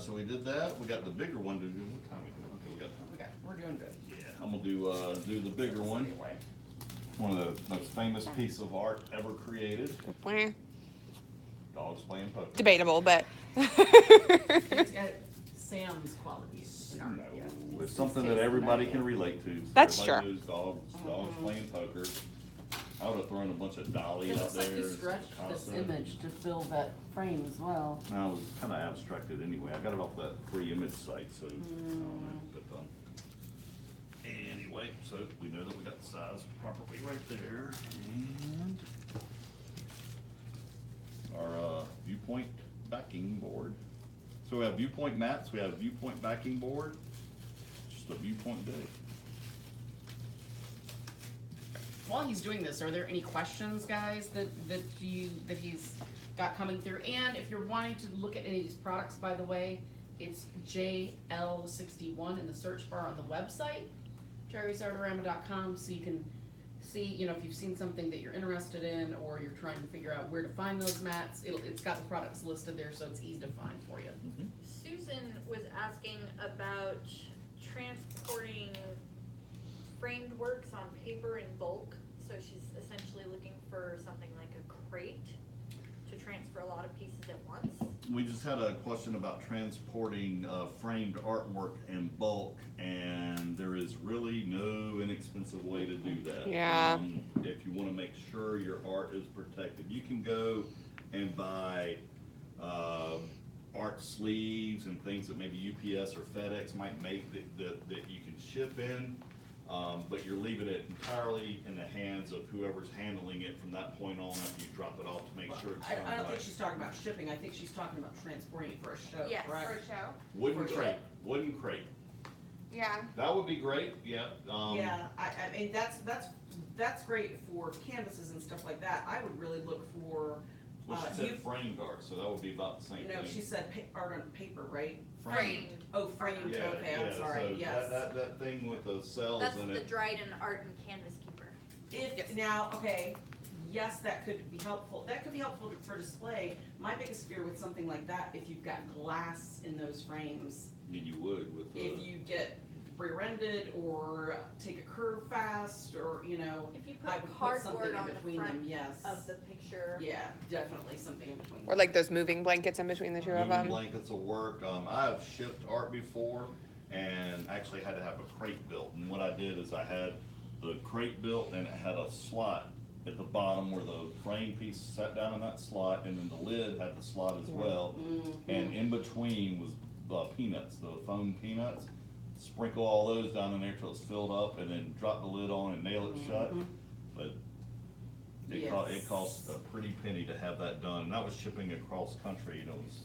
So we did that. We got the bigger one to do. What time we doing? Okay, we got time. We're doing good. Yeah, I'm gonna do the bigger one. Anyway. One of the most famous piece of art ever created. Eh, Dogs playing poker. debatable, but It's got Sam's qualities. No, it's something that everybody can relate to. That's Everybody true. knows dogs playing poker. I would have thrown a bunch of dolly It out looks there. like you as a stretched this concept. image to fill that frame as well. No, it was kind of abstracted anyway. I got it off that free image site, so, I don't know, but, anyway, so we know that we got the size properly right there. And our, viewpoint backing board. So we have viewpoint mats, we have viewpoint backing board, just a viewpoint day. While he's doing this, are there any questions, guys, that he's got coming through? And if you're wanting to look at any of these products, by the way, it's JL61 in the search bar on the website, jerrysartorama.com, so you can see, you know, if you've seen something that you're interested in, or you're trying to figure out where to find those mats, it's got the products listed there, so it's easy to find for you. Susan was asking about transporting framed works on paper in bulk, so she's essentially looking for something like a crate to transfer a lot of pieces at once. We just had a question about transporting framed artwork in bulk, and there is really no inexpensive way to do that. Yeah. If you want to make sure your art is protected, you can go and buy art sleeves and things that maybe UPS or FedEx might make that you can ship in. But you're leaving it entirely in the hands of whoever's handling it from that point on after you drop it off to make sure it's done I don't right. think she's talking about shipping, I think she's talking about transporting it for a show, Yes. right? for show. Wooden For crate, wooden crate. Yeah. That would be great, yeah. Yeah, I mean, that's great for canvases and stuff like that. I would really look for, Well, she said framed art, so that would be about the same no, thing. she said art on paper, right? Framed. Oh, framed, Yeah, okay, I'm yeah, sorry, so yes. that thing with the cells That's in the it. Dryden Art and Canvas Keeper. If, now, okay, yes, that could be helpful, for display. My biggest fear with something like that, if you've got glass in those frames, I mean, you would with the. if you get rear-ended or take a curve fast, or, you know, If you I put would put something cardboard in on the between front them, yes. of the picture. Yeah, definitely something in between. Or like those moving blankets in between the two of Moving them. blankets will work. I have shipped art before and actually had to have a crate built. And what I did is I had the crate built and it had a slot at the bottom where the frame piece sat down in that slot, and then the lid had the slot as well. And in between was peanuts, the foam peanuts. Sprinkle all those down in there till it's filled up, and then drop the lid on and nail it shut. But it cost a pretty penny to have that done, and that was shipping across country, and it was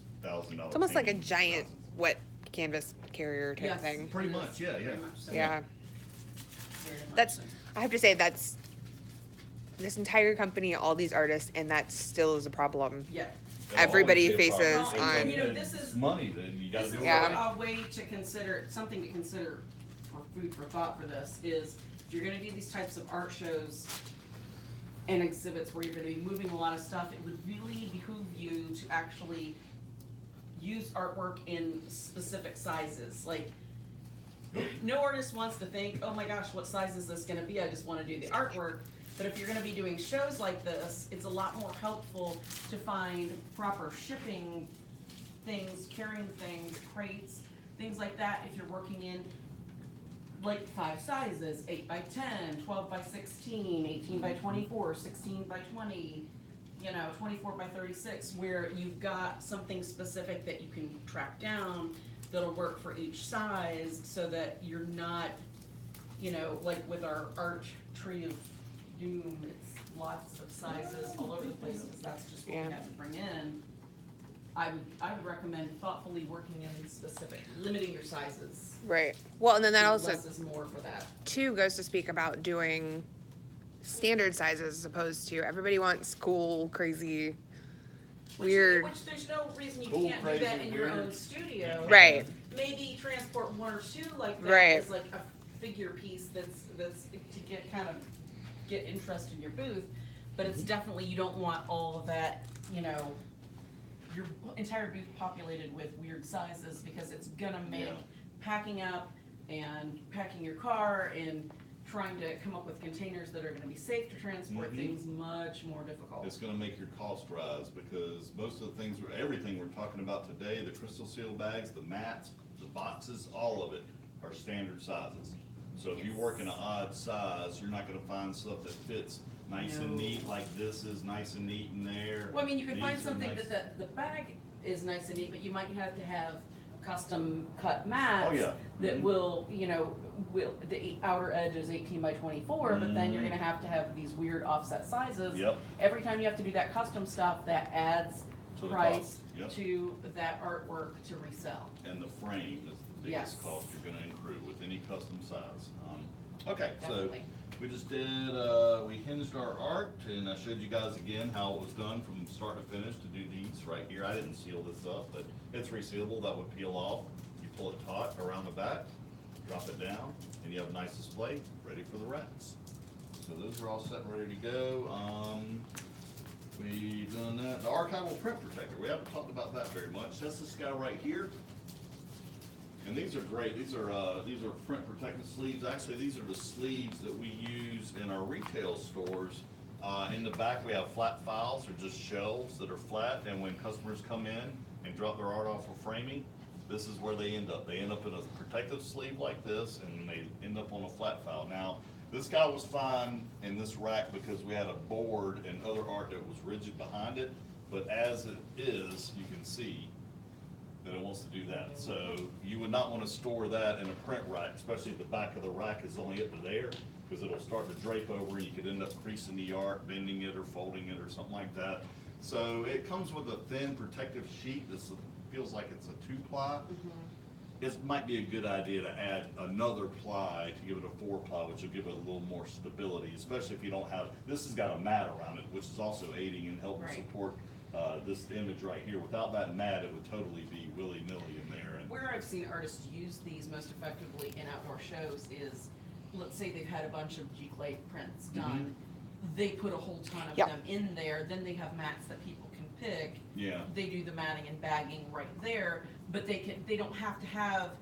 $1,000. It's almost like a giant wet canvas carrier type Yes. thing. Pretty much, yeah, yeah. Very much so. Yeah. Very much That's, so. I have to say, that's this entire company, all these artists, and that still is a problem. Yeah. It'll Everybody always be a problem. faces Well, on- you know, this is- Money, then you gotta This do is it Yeah. right. a way to consider, something to consider for food for thought for this is, if you're gonna do these types of art shows and exhibits where you're gonna be moving a lot of stuff, it would really behoove you to actually use artwork in specific sizes, like, no artist wants to think, oh my gosh, what size is this gonna be, I just wanna do the artwork. But if you're gonna be doing shows like this, it's a lot more helpful to find proper shipping things, carrying things, crates, things like that, if you're working in like 5 sizes, 8x10, 12x16, 18x24, 16x20, you know, 24x36, where you've got something specific that you can track down that'll work for each size, so that you're not, you know, like with our art tree of doom, it's lots of sizes all over the place, because that's just what we Yeah. have to bring in. I would recommend thoughtfully working in specific, limiting your sizes. Right. Well, and then that also Less is more for that. too goes to speak about doing standard sizes as opposed to everybody wants cool, crazy, weird. Which there's no reason you Cool, can't do that crazy, in your weird. own studio. Right. Maybe transport 1 or 2 like that Right. is like a figure piece that's to get interest in your booth, but it's definitely, you don't want all of that, your entire booth populated with weird sizes, because it's gonna make Yeah. packing up and packing your car and trying to come up with containers that are gonna be safe to transport Mhm. things much more difficult. It's gonna make your cost rise, because most of the things, everything we're talking about today, the crystal seal bags, the mats, the boxes, all of it are standard sizes. So if you work in an odd size, you're not gonna find stuff that fits nice and No. neat, like this is nice and neat in there. Well, I mean, you can find These are something nice. that the bag is nice and neat, but you might have to have custom cut mats. Oh, yeah. That Mhm. will, the outer edge is 18 by 24, but then you're Mhm. gonna have these weird offset sizes. Yep. Every time you have to do that custom stuff, that adds To the price cost, yep. to that artwork to resell. And the frame is the Yes. biggest cost you're gonna incur with any custom size. Okay, so Definitely. we just did, we hinged our art, and I showed you guys again how it was done from start to finish to do these right here. I didn't seal this up, but it's resealable, that would peel off. You pull it taut around the back, drop it down, and you have a nice display ready for the racks. So those are all set and ready to go. We done that. The archival print protector, we haven't talked about that very much. That's this guy right here. And these are great. These are print protective sleeves. Actually, these are the sleeves that we use in our retail stores. In the back, we have flat files, or just shelves that are flat, and when customers come in and drop their art off for framing, this is where they end up. They end up in a protective sleeve like this, and they end up on a flat file. Now, this guy was fine in this rack because we had a board and other art that was rigid behind it, but as it is, you can see that it wants to do that. So you would not want to store that in a print rack, especially if the back of the rack is only up to there, because it'll start to drape over, and you could end up creasing the art, bending it or folding it or something like that. So it comes with a thin protective sheet that feels like it's a 2-ply. It might be a good idea to add another ply to give it a 4-ply, which will give it a little more stability, especially if you don't have, this has got a mat around it, which is also aiding and helping Right. support this image right here. Without that mat, it would totally be willy-nilly in there. And Where I've seen artists use these most effectively in outdoor shows is, let's say they've had a bunch of G-Clay prints done. They put a whole ton of Yep. them in there, then they have mats that people can pick. Yeah. They do the matting and bagging right there, but they don't have to have,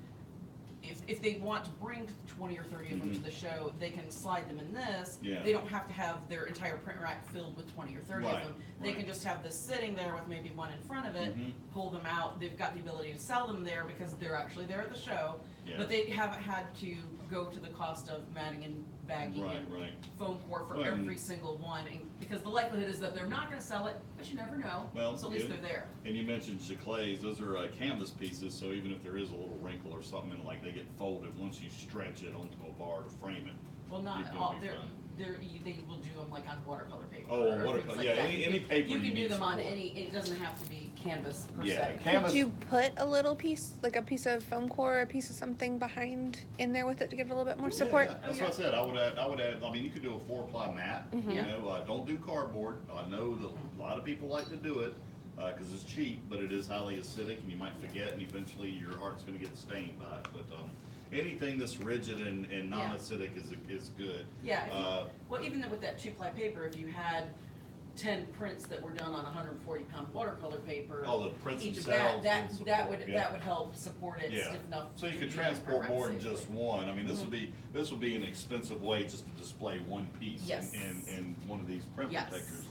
if they want to bring 20 or 30 of them to the show, they can slide them in this. Yeah. They don't have to have their entire print rack filled with 20 or 30 Right, of them. They right. can just have this sitting there with maybe one in front of it, pull them out. They've got the ability to sell them there because they're actually there at the show. Yeah. But they haven't had to go to the cost of matting and bagging Right, and right. foam core for Well, and- every single one. Because the likelihood is that they're not gonna sell it, but you never know. Well, So at least yeah. they're there. And you mentioned Giclées, those are canvas pieces, so even if there is a little wrinkle or something, and like they get folded, once you stretch it onto a bar to frame it. Well, you're not gonna all, be fine. they will do them like on watercolor paper. Oh, or on things watercolor, like yeah, that. any paper You you can do need them on support. any, it doesn't have to be canvas per Yeah, se. canvas. Could you put a little piece, like a piece of foam core, a piece of something behind in there with it to give it a little bit more support? Yeah, that's what I said, I would add, I mean, you could do a 4-ply mat, you Yeah. know, don't do cardboard. I know that a lot of people like to do it, cause it's cheap, but it is highly acidic, and you might forget, and eventually your art's gonna get stained by it, but, anything that's rigid and non-acidic is good. Yeah, if you- Uh, well, even with that 2-ply paper, if you had 10 prints that were done on 140-pound watercolor paper. Oh, the prints each of themselves that would support, that would, yeah. that would help support it Yeah, stiff enough. so you to could do it in transport print more than safely. just one. I mean, this would be an expensive way just to display one piece Yes. in one of these print Yes. protectors.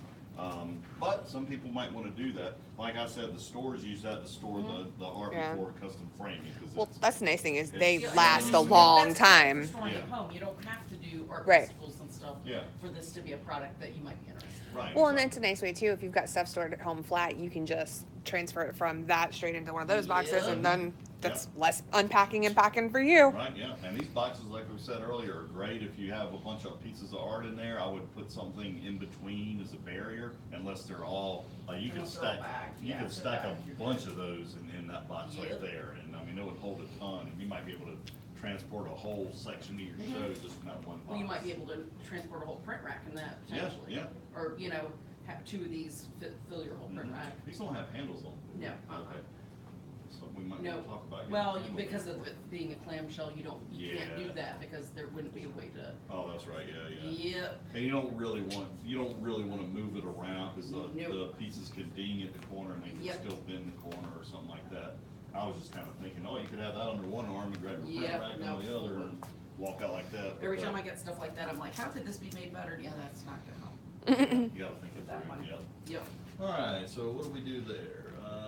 But some people might wanna do that. Like I said, the stores use that to store the art Yeah. before custom framing, cause Well, it's, that's the nice thing is it's- they Yeah, last a and long that's great for time. storing at Yeah. home. You don't have to do art Right. festivals and stuff Yeah. for this to be a product that you might be interested in. right. Well, and that's a nice way too. If you've got stuff stored at home flat, you can just transfer it from that straight into one of those boxes, Yeah. and then that's less unpacking and packing for you. Right, yeah, and these boxes, like we said earlier, are great if you have a bunch of pieces of art in there. I would put something in between as a barrier, unless they're all, you could Unless they're all stack, bagged. you Yeah, could if they're stack a bagged, you're bunch good. of those in that box right Yep. there, and I mean, it would hold a ton, and you might be able to transport a whole section of your show just in that one box. Well, you might be able to transport a whole print rack in that Yeah, potentially. yeah. Or, have 2 of these fill your whole print rack. These don't have handles on them. No, Okay. So we might No, want to talk about. getting well, a candle because of there. it being a clamshell, you can't Yeah. do that because there wouldn't be a way to. Oh, that's right, yeah. Yep, And you don't really want to move it around, cause the Nope. pieces could ding at the corner and they could Yep. still bend the corner or something like that. I was just kinda thinking, oh, you could have that under one arm and grab your Yep, print rack no. on the other and walk out like that. every But, time I get stuff like that, I'm like, how could this be made better? Yeah, that's not gonna help. You gotta think of That that one. one, yep. Yep, Alright, so what do we do there?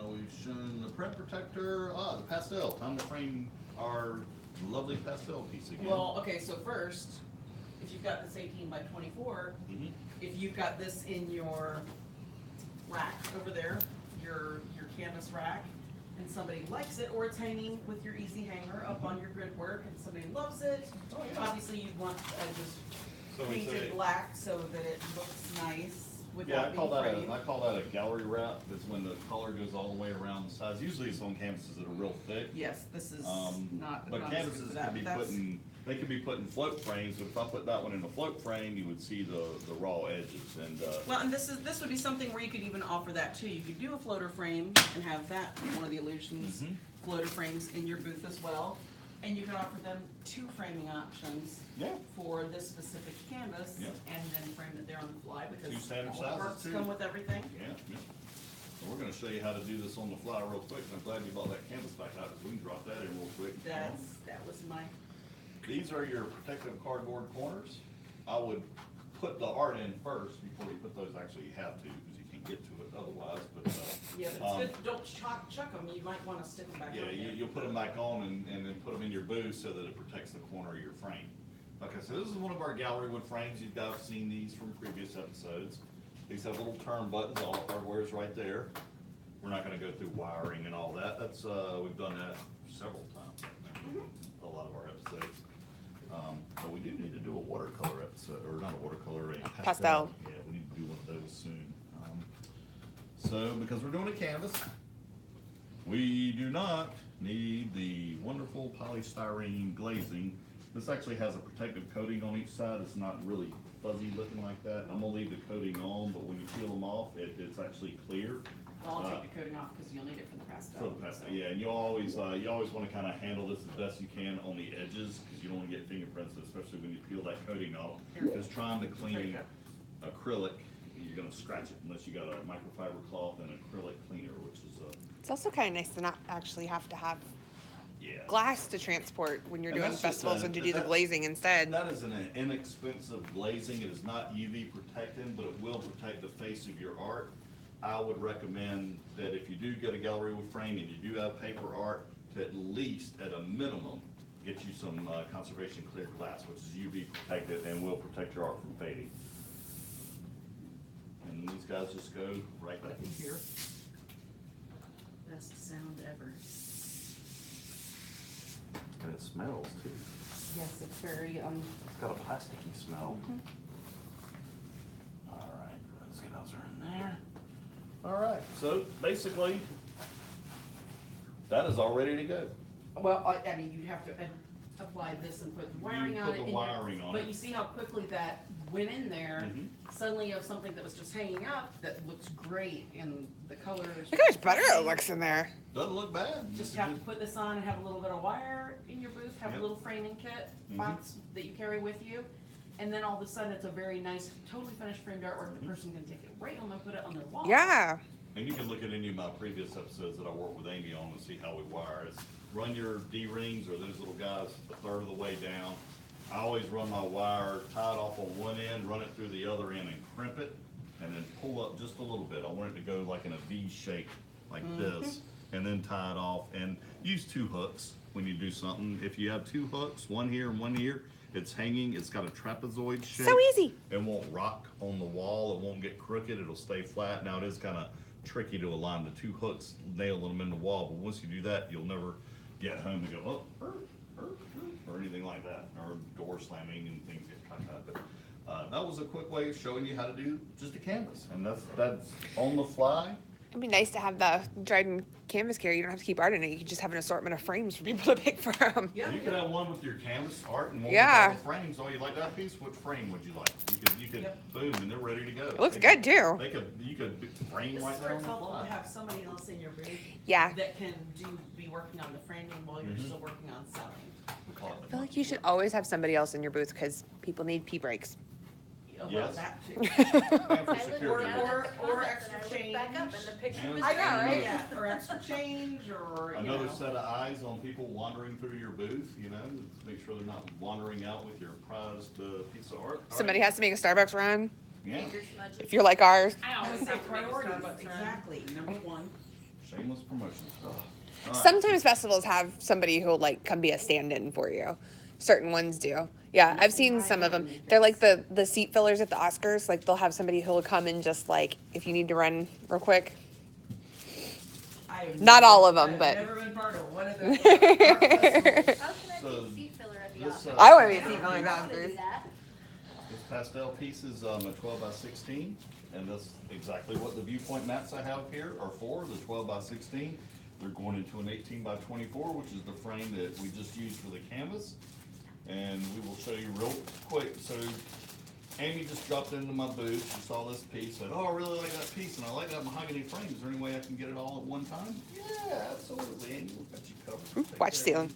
We've shown the print protector, the pastel, time to frame our lovely pastel piece again. well, okay, so first, if you've got this 18 by 24, Mhm. if you've got this in your rack over there, your canvas rack, and somebody likes it, or it's hanging with your easy hanger up on your grid work, and somebody loves it, Oh, yeah. obviously you'd want just So we say- painted black so that it looks nice Yeah, without I call being that framed. I call that a gallery wrap. It's when the color goes all the way around the sides. Usually it's on canvases that are real thick. Yes, this is But not as good canvases for that, could be but that's- they could be put in float frames, but if I put that one in a float frame, you would see the raw edges and, Well, and this would be something where you could even offer that too. You could do a floater frame and have that, one of the illusions, Mhm. floater frames in your booth as well. And you could offer them two framing options yeah. for this specific canvas, Yeah. and then frame it there on the fly, because Two standard all the sizes, parts too. come with everything. Yeah, yeah. So we're gonna show you how to do this on the fly real quick, and I'm glad you brought that canvas back out, because we can drop that in real quick. That was my, These are your protective cardboard corners. I would put the art in first before you put those, actually you have to, because you can't get to it otherwise, but, yeah, but it's good, don't chuck them, you might wanna stick them back on yeah, there. you'll put them back on and then put them in your booth so that it protects the corner of your frame. Okay, so this is one of our gallery wood frames. You've guys seen these from previous episodes. These have little turn buttons, all the hardware is right there. We're not gonna go through wiring and all that. That's, we've done that several times, a lot of our episodes. But we do need to do a watercolor episode, or not a watercolor, a pastel. Pastel. Yeah, we need to do one of those soon. So, because we're doing a canvas, we do not need the wonderful polystyrene glazing. This actually has a protective coating on each side. It's not really fuzzy looking like that. I'm gonna leave the coating on, but when you peel them off, it's actually clear. I'll take the coating off, because you'll need it for the pastel. For the pastel, yeah, and you always wanna kinda handle this as best you can on the edges, cause you don't wanna get fingerprints, especially when you peel that coating off. Because trying to There clean you go. acrylic, you're gonna scratch it unless you got a microfiber cloth and acrylic cleaner, which is It's also kind of nice to not actually have to have yeah. glass to transport when you're And doing that's just festivals a- and to do the that- glazing instead. That is an inexpensive glazing. It is not UV protecting, but it will protect the face of your art. I would recommend that if you do get a gallery wood frame and you do have paper art, to at least, at a minimum, get you some conservation clear glass, which is UV protected and will protect your art from fading. And these guys just go right back in here. Best sound ever. And it smells too. Yes, it's very, It's got a plasticky smell. All right, let's get those in there. All right, so basically, that is all ready to go. well, I mean, you'd have to apply this and put the wiring You on put it. the and wiring on But it. you see how quickly that went in there, Mhm. suddenly you have something that was just hanging up that looks great in the colors. Look how much better it looks in there. Doesn't look bad. Just have to put this on and have a little bit of wire in your booth, have a Yep. little framing kit Mhm. box that you carry with you. And then all of a sudden, it's a very nice, totally finished framed artwork. The person can take it right home and put it on their wall. Yeah. And you can look at any of my previous episodes that I worked with Amy on and see how we wire it. Run your D-rings or those little guys a third of the way down. I always run my wire, tie it off on one end, run it through the other end and crimp it, and then pull up just a little bit. I want it to go like in a V shape, like this, and then tie it off, and use 2 hooks when you do something. If you have 2 hooks, one here and one here, it's hanging, it's got a trapezoid shape. So easy. It won't rock on the wall, it won't get crooked, it'll stay flat. Now, it is kinda tricky to align the 2 hooks, nailing them in the wall, but once you do that, you'll never get home and go, oh, or anything like that, or door slamming and things get like that. But that was a quick way of showing you how to do just a canvas, and that's on the fly. It'd be nice to have the Dryden canvas carry. You don't have to keep art in it. You can just have an assortment of frames for people to pick from. Yeah. You could have one with your canvas art and one Yeah. with all the frames. Oh, you like that piece? What frame would you like? You could, Yep. boom, and they're ready to go. It looks They good could- too. you could frame This right is there where on it's the helpful to fly. have somebody else in your booth Yeah. that can be working on the framing while you're Mhm. still working on selling. We call it I feel like you should always have somebody else in your booth because people need pee breaks. Well, Yes. that too. And for I looked security. down Or- at the or comments extra and I looked back up change. and the picture And was I know, there. right? Yeah, or extra change, or, you Another know. set of eyes on people wandering through your booth, you know, to make sure they're not wandering out with your prized piece of art. All Somebody right. has to make a Starbucks run. Yeah, Finger smudges. If you're like ours. I always always say have to make a priorities, Starbucks run. exactly, number one. shameless promotion. All right. Sometimes festivals have somebody who'll like come be a stand-in for you. Certain ones do. Yeah, I've seen some of them. They're like the seat fillers at the Oscars. Like they'll have somebody who'll come and just like if you need to run real quick. Not all of them, but- I've never been part of one of those. art festivals. How can I So, be a seat filler at the this, office? I wanna be a seat filler at the I wanna do Oscars. that. This pastel piece is a 12x16, and that's exactly what the viewpoint mats I have here are for, the 12x16. They're going into an 18x24, which is the frame that we just used for the canvas. And we will show you real quick. So Amy just dropped into my booth, she saw this piece, said, oh, I really like that piece, and I like that mahogany frame. Is there any way I can get it all at one time? Yeah, absolutely, Amy, we've got you covered. Take Watch care. ceiling.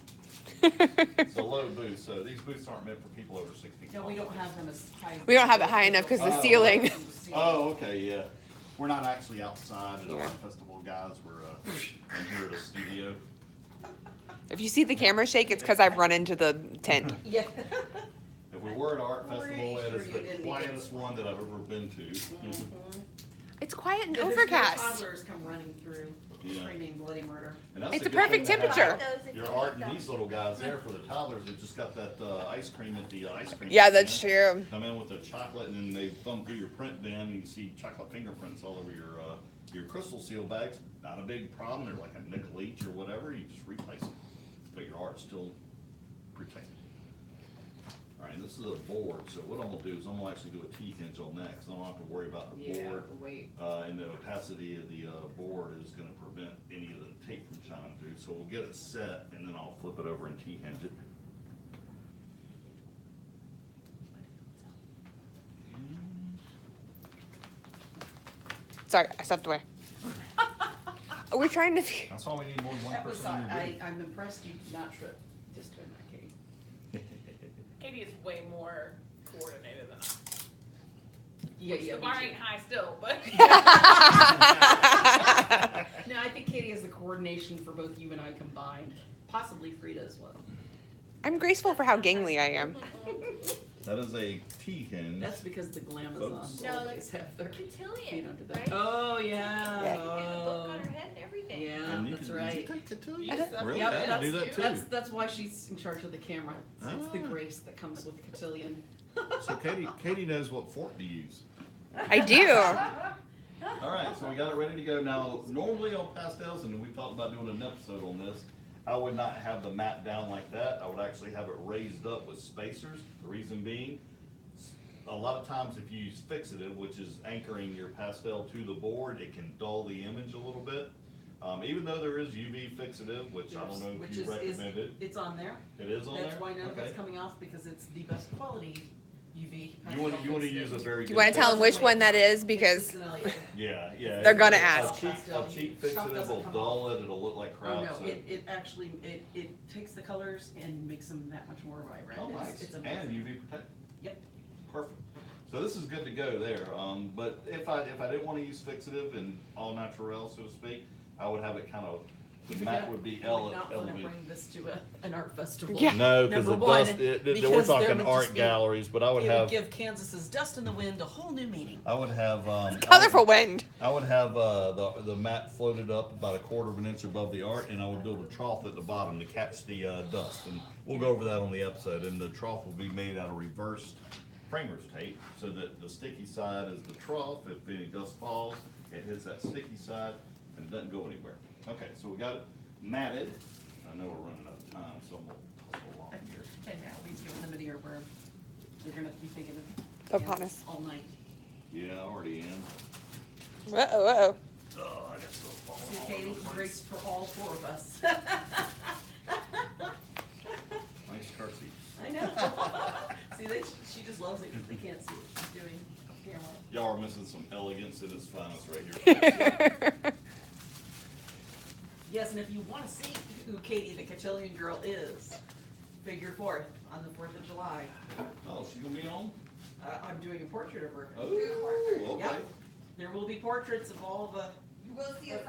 It's a low booth, so these booths aren't meant for people over 6 feet. No, we don't have them as high. We don't have it high enough 'cause the Oh, ceiling. Oh, okay, yeah. We're not actually outside at Yeah. our festival, guys. We're in here at a studio. If you see the camera shake, it's because I've run into the tent. Yeah. If we were at Art Festival, it is Pretty sure you the didn't quietest one that I've ever been to. It's quiet and Yeah, there's no overcast. toddlers come running through, Yeah. screaming bloody murder. And that's It's the a good perfect thing to have temperature. Those if Your you Art need and them. these little guys there for the toddlers that just got that ice cream at the ice cream. Yeah, that's stand. true. Come in with the chocolate and then they thumb through your print bin and you see chocolate fingerprints all over your crystal seal bags. Not a big problem. They're like a nickel each or whatever. You just replace them. But your art's still protected. All right, this is a board. So what I'm gonna do is I'm gonna actually do a T-hinge on that because I don't have to worry about the Yeah, board. wait. And the opacity of the board is gonna prevent any of the tape from shining through. So we'll get it set and then I'll flip it over and T-hinge it. Sorry, I stepped away. We're trying to. That's all we need, more than one That was, person in your group. I'm impressed you did not trip, just doing that, Katie. Katie is way more coordinated than I. Yeah, Which the bar ain't high still, but. No, I think Katie has the coordination for both you and I combined, possibly Frida as well. I'm graceful for how gangly I am. That is a T-hinge. That's because the Glamazon Folks. No, always have their feet Cotillion, under that. right? Oh, yeah. Yeah. And the book on her head and everything. Yeah, And you that's can- right. You take cotillion? Yes, that's- Really? yep, I can that's- do that too. That's why she's in charge of the camera. It's the Ah. grace that comes with cotillion. So Katie knows what fork to use. I do. All right, so we got it ready to go. Now, normally on pastels, and we talked about doing an episode on this, I would not have the mat down like that. I would actually have it raised up with spacers. The reason being, a lot of times if you use fixative, which is anchoring your pastel to the board, it can dull the image a little bit. Even though there is UV fixative, which I don't know Which if you is- recommend it. It's on there. It is on there? That's why none of it's Okay. coming off, because it's the best quality UV. You wanna use a very good. You want to tell them which one that is because Yeah, yeah. They're gonna A ask. cheap fixative will dull it, it'll look like Oh, crap, no, so. it actually, it takes the colors and makes them that much more vibrant. Oh, It's- nice, It's and amazing. UV protect. Yep. Perfect. So this is good to go there, but if I didn't wanna use fixative and all natural, so to speak, I would have it kind of, the mat would be You would not wanna elevated. bring this to an art festival. Yeah. No, cause Number the one, dust, we're because there talking would art just be- galleries, but I would It would have, give Kansas's Dust in the Wind a whole new meaning. I would have, colorful wind. I would have, the mat floated up about 1/4 of an inch above the art, and I would build a trough at the bottom to catch the, dust, and we'll go over that on the episode, and the trough will be made out of reversed framers tape, so that the sticky side is the trough, if any dust falls, it hits that sticky side, and it doesn't go anywhere. Okay, so we got it matted, I know we're running out of time, so I'm gonna hustle along here. And now he's giving them an earworm. You're gonna be thinking of Pocahontas. Kansas all night. Yeah, I already am. Uh-oh, uh-oh. Oh, I got grace for all four of us. Nice car seat. I know. See, she just loves it because they can't see what she's doing on camera. Y'all are missing some elegance in its finest right here. Yes, and if you want to see who Katie the Cachillion girl is, figure 4th on the 4th of July. Oh, she's gonna be on? I'm doing a portrait of her. Oh, okay. Yep. There will be portraits of all the You will see us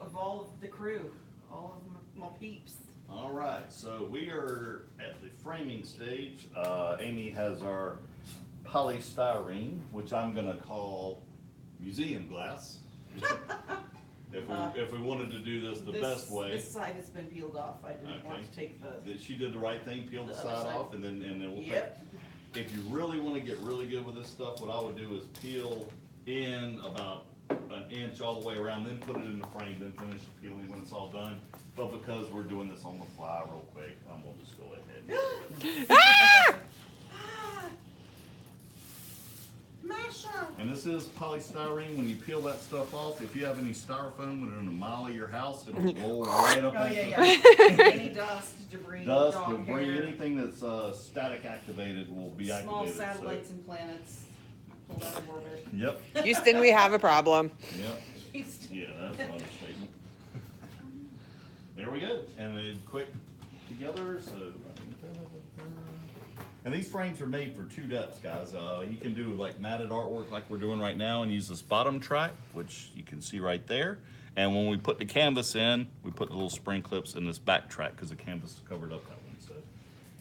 of all of the crew, all of my peeps. All right, so we are at the framing stage. Amy has our polystyrene, which I'm gonna call museum glass. If we wanted to do this the best way. This side has been peeled off. I didn't want to take the. She did the right thing, peeled the The other side side. off, and then we'll take. Yep. If you really wanna get really good with this stuff, what I would do is peel in about an inch all the way around, then put it in the frame, then finish the peeling when it's all done. But because we're doing this on the fly real quick, I'm gonna just go ahead. Masha. And this is polystyrene. When you peel that stuff off, if you have any styrofoam within a mile of your house, it'll roll right up Oh, into yeah. Any dust, debris, dust, dog debris, hair, anything that's static activated will be small activated. satellites and planets pulled out of orbit. Yep, Houston, we have a problem. yep. Yeah, that's an understatement. There we go, and then quick together, so. And these frames are made for 2 depths, guys. You can do like matted artwork like we're doing right now and use this bottom track, which you can see right there. And when we put the canvas in, we put the little spring clips in this back track because the canvas covered up that one, so.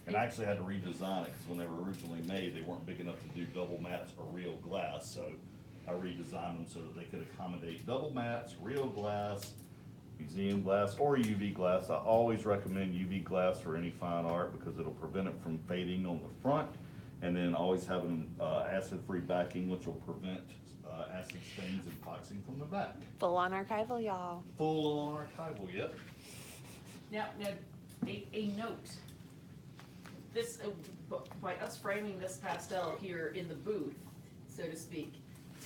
And I actually had to redesign it because when they were originally made, they weren't big enough to do double mats or real glass, so I redesigned them so that they could accommodate double mats, real glass, museum glass, or UV glass. I always recommend UV glass for any fine art because it'll prevent it from fading on the front. And then always having acid-free backing, which will prevent acid stains and foxing from the back. Full on archival, y'all. Full on archival, yep. Now, a note. This, by us framing this pastel here in the booth, so to speak,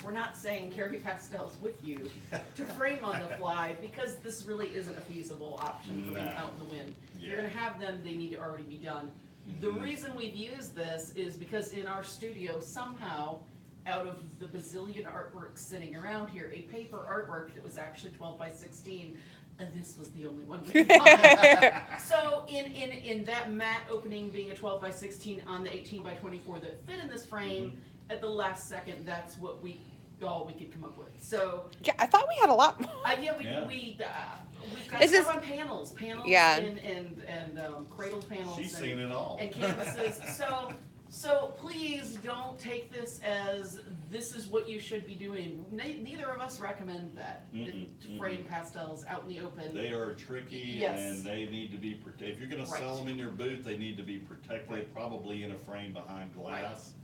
we're not saying carry pastels with you to frame on the fly, because this really isn't a feasible option for being Nah. out in the wind. If Yeah. you're gonna have them, they need to already be done. The Mhm. reason we've used this is because in our studio, somehow, out of the bazillion artworks sitting around here, a paper artwork that was actually 12 by 16, and this was the only one we could find. So in that matte opening being a 12 by 16 on the 18 by 24 that fit in this frame, at the last second, that's what all we could come up with. So, Yeah, I thought we had a lot more. yeah, Yeah. we've got Is stuff this- on panels Yeah. and cradled panels. She's and- seen it all. and canvases. So please don't take this as this is what you should be doing. Neither of us recommend that. Mm-mm, To frame pastels out in the open. They are tricky Yes. and they need to be, if you're gonna sell Right. them in your booth, they need to be protected, Right. probably in a frame behind glass.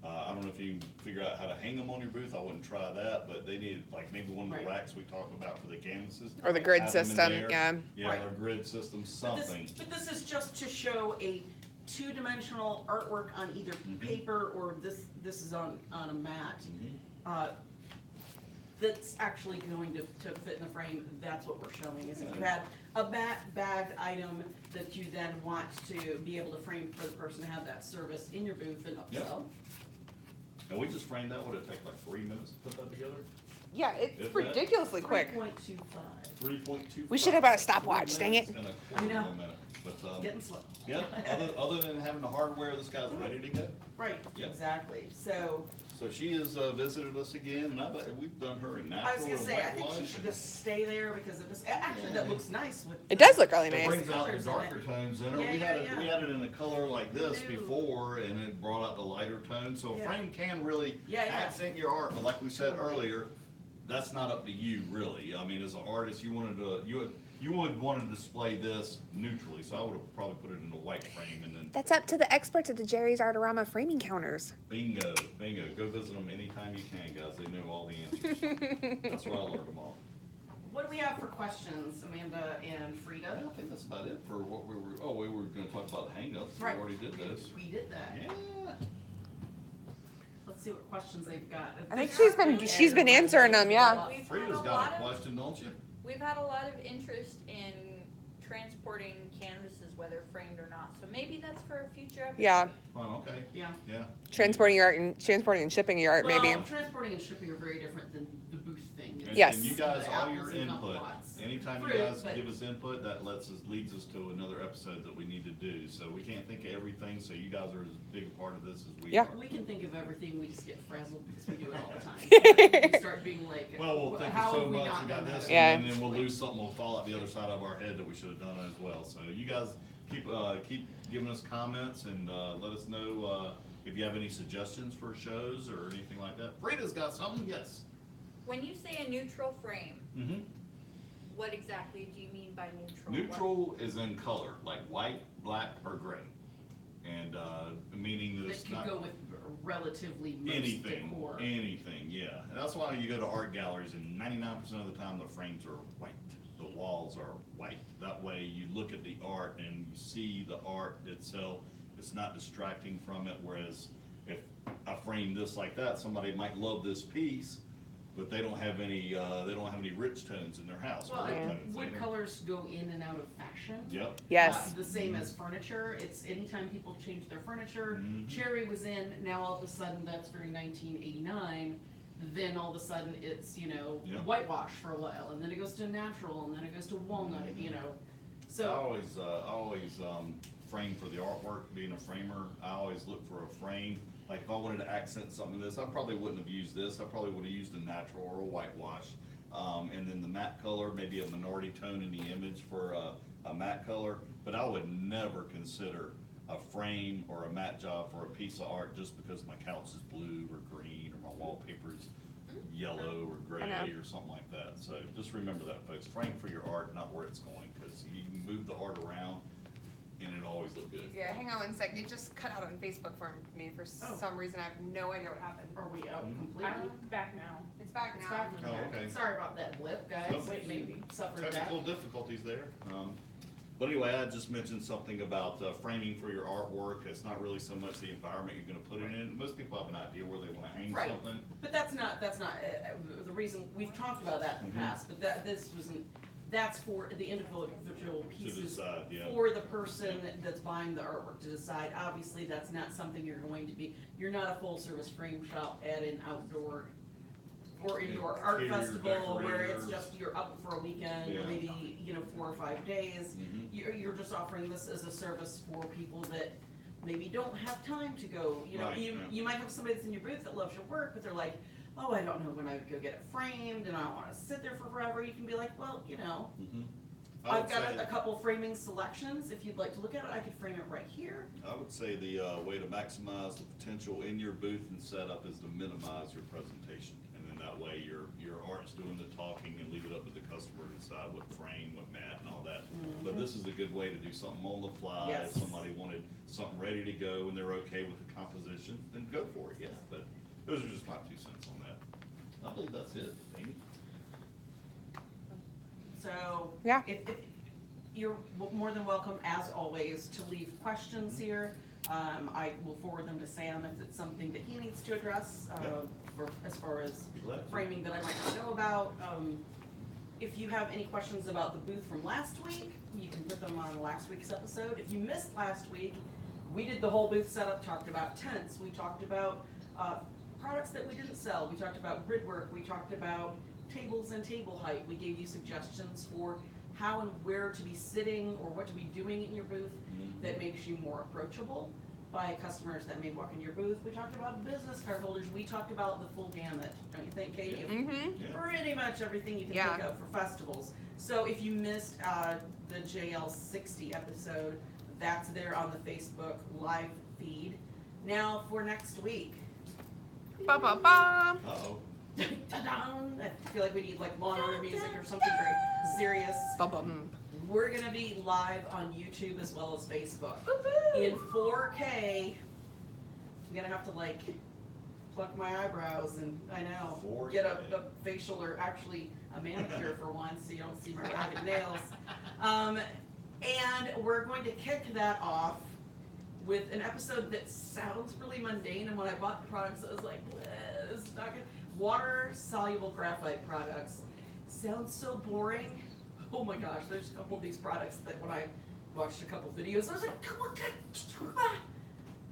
I don't know if you can figure out how to hang them on your booth, I wouldn't try that, but they need, like, maybe one of the Right. racks we talked about for the canvases. Or the grid have them in system, there. yeah. Yeah, Right. or grid system, something. But this is just to show a two-dimensional artwork on either Mhm. paper or this is on a mat. Mhm. That's actually going to fit in the frame. That's what we're showing, is if you had a bagged item that you then want to be able to frame for the person to have that service in your booth and Yep. upsell. And we just framed that, would it take like 3 minutes to put that together? Yeah, it's Is that- ridiculously quick. 3.25, 3.2. We should have brought a stopwatch, dang it. And a I quarter know. of a minute, but, getting slow. yeah, other than having the hardware, this guy's ready to go. Right, Yep. exactly. So, So she has visited us again, and we've done her in natural I was and gonna say, I think she white should blush. just stay there because it was, actually, that looks nice with. It does look really It nice. brings out the Colors in darker it. tones in it. Yeah, We had yeah, it, we yeah. had it in a color like this Ew. before, and it brought out the lighter tone, so a Yeah. frame can really Yeah, yeah. accent your art, but like we said earlier, that's not up to you, really. I mean, as an artist, you would want to display this neutrally, so I would have probably put it in a white frame and then. That's up to the experts at the Jerry's Artorama framing counters. Bingo, bingo. Go visit them anytime you can, guys. They know all the answers. That's where I learned them all. What do we have for questions, Amanda and I Frida? don't think that's about it for what we were gonna talk about hangups. We Right. already did those. We did that. Yeah. Let's see what questions they've got. I think she's been answering them, yeah. We've had Frida's a got lot a of, question, don't you? We've had a lot of interest in transporting canvases, whether framed or not, so maybe that's for a future episode. Yeah, Oh, okay, Yeah. yeah. transporting your art and shipping your art, maybe. Well, transporting and shipping are very different than the booth thing. It's Yes. And you the guys, all apples your and input, kumquats. anytime you Fruit, guys but- give us input, that leads us to another episode that we need to do. So we can't think of everything, so you guys are as big a part of this as we Yeah. are. We can think of everything, we just get frazzled because we do it all the time. We start being like, Well, we'll think of how so have we much, not we got done this, that? Yeah. and then we'll lose something, will fall out the other side of our head that we should have done as well. So you guys keep giving us comments and, let us know, if you have any suggestions for shows or anything like that. Frida's got something, yes. When you say a neutral frame, Mm-hmm. what exactly do you mean by neutral? Neutral is in color, like white, black, or gray. And, meaning that That it's could not go with relatively most anything, decor. anything, yeah. And that's why you go to art galleries and 99% of the time the frames are white. The walls are white. That way you look at the art and you see the art itself. It's not distracting from it, whereas if I frame this like that, somebody might love this piece, but they don't have any rich tones in their house. or Well, red and tones. wood colors go in and out of fashion. Yep. Yes. The same as furniture, it's anytime people change their furniture, Mhm. cherry was in, now all of a sudden that's very 1989. Then all of a sudden it's, Yeah. whitewash for a while, and then it goes to natural, and then it goes to walnut, I So, always frame for the artwork, being a framer, I always look for a frame. Like if I wanted to accent something in this, I probably wouldn't have used this, I probably would have used a natural or a whitewash. And then the matte color, maybe a minority tone in the image for a matte color, but I would never consider a frame or a matte job for a piece of art just because my couch is blue or green or my wallpaper's yellow or gray I know. or something like that. So just remember that, folks, frame for your art, not where it's going, because you can move the art around and it always look good. Yeah, hang on one sec. It just cut out on Facebook for me for Oh. some reason. I have no idea what happened. are we out Mhm. completely? I'm back now. It's back It's now. back. Oh, okay. Sorry about that blip, guys, Nope. maybe suffered that. Technical difficulties there. But anyway, I just mentioned something about framing for your artwork. It's not really so much the environment you're gonna put it in. Most people have an idea where they wanna hang Right. something. But that's not, the reason, we've talked about that in the Mhm. past, but this wasn't, that's for the individual To pieces decide, yeah. for the person that's buying the artwork to decide. Obviously, that's not something you're going to be, you're not a full-service frame shop at an outdoor or indoor art Interior festival where it's decorators. just, you're up for a weekend, or Yeah. maybe, 4 or 5 days. Mhm. You're just offering this as a service for people that maybe don't have time to go, Right, you, yeah. you might have somebody that's in your booth that loves your work, but they're like, oh, I don't know when I would go get it framed, and I don't wanna sit there for forever. You can be like, well, Mhm. I I've would got say- a couple framing selections, if you'd like to look at it, I could frame it right here. I would say the way to maximize the potential in your booth and setup is to minimize your presentation. And then that way your art's doing the talking and leave it up to the customer to decide what frame, what mat and all that. But this is a good way to do something on the fly. If Yes. somebody wanted something ready to go and they're okay with the composition, then go for it, yeah. But those are just my 2 cents on that. I believe that's it, Amy. So. Yeah. If you're more than welcome, as always, to leave questions here. I will forward them to Sam if it's something that he needs to address, as far as Be glad to. framing that I might not know about. If you have any questions about the booth from last week, you can put them on last week's episode. If you missed last week, we did the whole booth setup, talked about tents, we talked about products that we didn't sell, we talked about grid work, we talked about tables and table height. We gave you suggestions for how and where to be sitting or what to be doing in your booth that makes you more approachable by customers that may walk in your booth. We talked about business card holders, we talked about the full gamut, don't you think, Katie? Mm-hmm. Yeah. Pretty much everything you can Yeah. think of for festivals. So if you missed the JL 60 episode, that's there on the Facebook live feed. Now for next week. Ba ba ba. Uh-oh. Ta-da! I feel like we need like lawn order music or something very serious. Ba bum. We're gonna be live on YouTube as well as Facebook in 4K. I'm gonna have to like pluck my eyebrows and I know 4K. get a facial or actually a manicure for once so you don't see my ragged nails. And we're going to kick that off with an episode that sounds really mundane. And when I bought the products, I was like, this is not good. Water soluble graphite products. sounds so boring. Oh my gosh, there's a couple of these products that when I watched a couple videos, I was like, come on,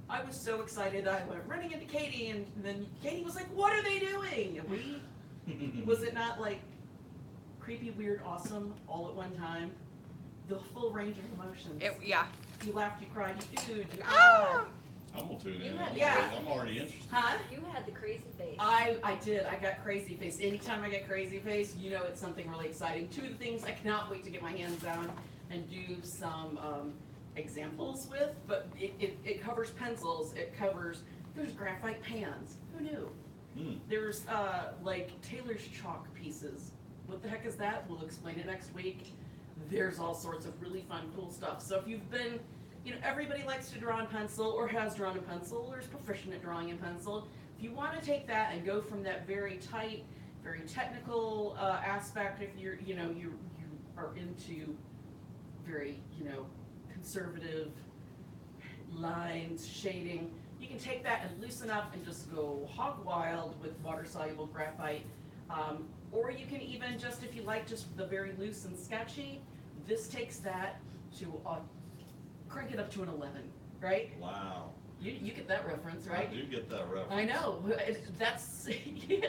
I was so excited. I went running into Katie, and then Katie was like, what are they doing? Was it not like creepy, weird, awesome, all at one time? The full range of emotions. Yeah. You laughed, you cried, you cooed, you Ah! I'm gonna tune in. You had- Yeah. I'm already interested. Huh? You had the crazy face. I did. I got crazy face. Anytime I get crazy face, you know it's something really exciting. Two of the things I cannot wait to get my hands on and do some examples with, but it covers pencils. It covers, there's graphite pans. Who knew? Hmm. There's like Taylor's chalk pieces. What the heck is that? We'll explain it next week. There's all sorts of really fun, cool stuff. So if you've been, you know, everybody likes to draw in pencil or has drawn in pencil or is proficient at drawing in pencil. If you want to take that and go from that very tight, very technical aspect, if you're, you know, you are into very, you know, conservative lines, shading, you can take that and loosen up and just go hog wild with water-soluble graphite. Or you can even just, if you like just the very loose and sketchy, this takes that to crank it up to an 11, right? Wow. You get that reference, right? I do get that reference. I know, that's,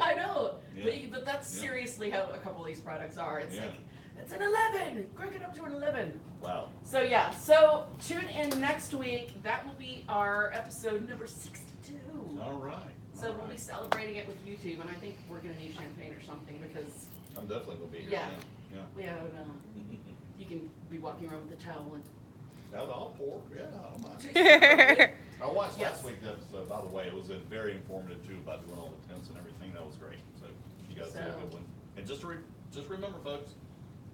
I know, Yeah. but that's Yeah. seriously how a couple of these products are. It's Yeah. like, it's an 11, crank it up to an 11. Wow. So yeah, so tune in next week. That will be our episode number 62. All right. So All we'll be right. celebrating it with YouTube, and I think we're gonna need champagne or something because I'm definitely gonna be here. Yeah. Yeah. we have, you can be walking around with a towel and. That was all pork. Yeah, I don't mind. I watched Yes. last week's episode, by the way. It was very informative too about doing all the tents and everything. That was great. So you guys did a So- good one. And just remember, folks,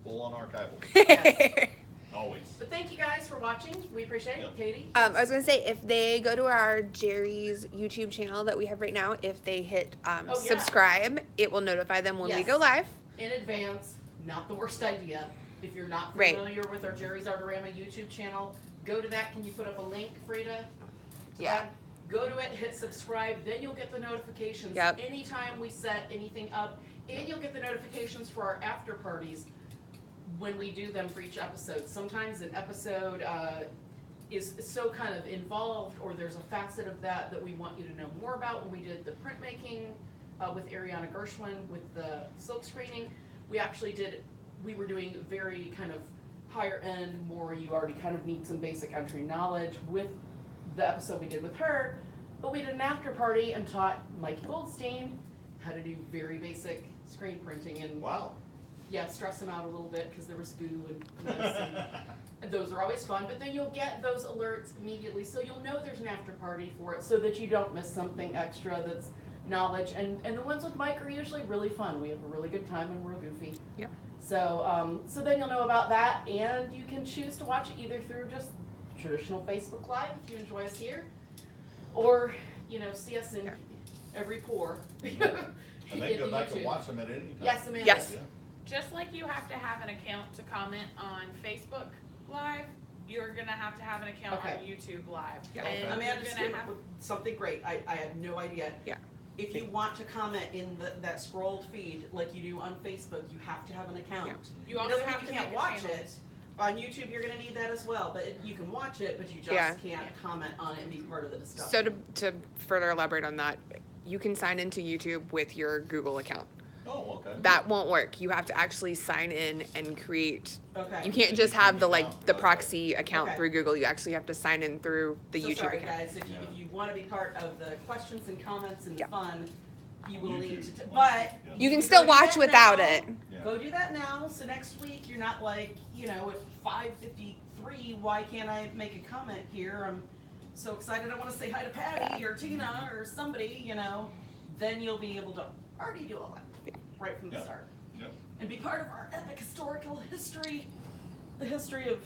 full on archival. Yes. Always. But thank you guys for watching. We appreciate it, Yep. Katie. I was gonna say, if they go to our Jerry's YouTube channel that we have right now, if they hit Oh, yeah. subscribe, it will notify them when we Yes. go live. In advance, not the worst idea. If you're not Right. familiar with our Jerry's Artorama YouTube channel, go to that. Can you put up a link, Frida? to Yeah. that? Go to it, hit subscribe, then you'll get the notifications. Yep. Anytime we set anything up, and you'll get the notifications for our after parties when we do them for each episode. Sometimes an episode is so kind of involved, or there's a facet of that that we want you to know more about. When we did the printmaking with Ariana Gershwin with the silk screening, we were doing very kind of higher end, more you already kind of need some basic entry knowledge with the episode we did with her. But we did an after party and taught Mike Goldstein how to do very basic screen printing and Wow. yeah, stress them out a little bit because there was goo and mess and those are always fun, but then you'll get those alerts immediately, so you'll know there's an after party for it, so that you don't miss something extra that's knowledge. And the ones with Mike are usually really fun. We have a really good time and we're goofy. Yep. So, so then you'll know about that, and you can choose to watch it either through just traditional Facebook Live if you enjoy us here, or, you know, see us in every pore. And they go back and watch them at any time. Yes, Amanda. Yes. Yeah. Just like you have to have an account to comment on Facebook Live, you're gonna have to have an account on Okay. YouTube Live. Yeah. Okay. And Amanda you're just gonna came have, up with something great. I had no idea. Yeah. If you want to comment in that scrolled feed like you do on Facebook, you have to have an account. Yeah. you It also doesn't mean have you to can't make a watch channel. it. On YouTube, you're gonna need that as well, but you can watch it, but you just Yeah. can't comment on it and be part of the discussion. So to further elaborate on that, you can sign into YouTube with your Google account. Oh, okay. That won't work. You have to actually sign in and create. Okay. You can't just have the the Okay. proxy account Okay. through Google. You actually have to sign in through the So YouTube sorry, account. guys, if you wanna be part of the questions and comments and Yeah. fun, you will need YouTube. to, but. You can go still do watch that without now. it. Yeah. Go do that now, so next week you're not like, you know, at 5:53, why can't I make a comment here? I'm so excited, I wanna say hi to Patty or Tina or somebody, you know. Then you'll be able to already do all that, right from the Yeah. start. Yep. And be part of our epic historical history, the history of.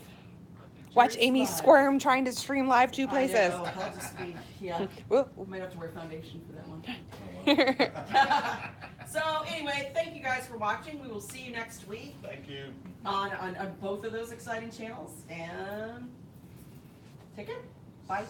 Watch Jerry's Amy Live. squirm trying to stream live two I places. know, I'll just be, yeah, Whoop. we might have to wear foundation for that one. Oh, So anyway, thank you guys for watching. We will see you next week Thank you. on both of those exciting channels, and take care. Bye.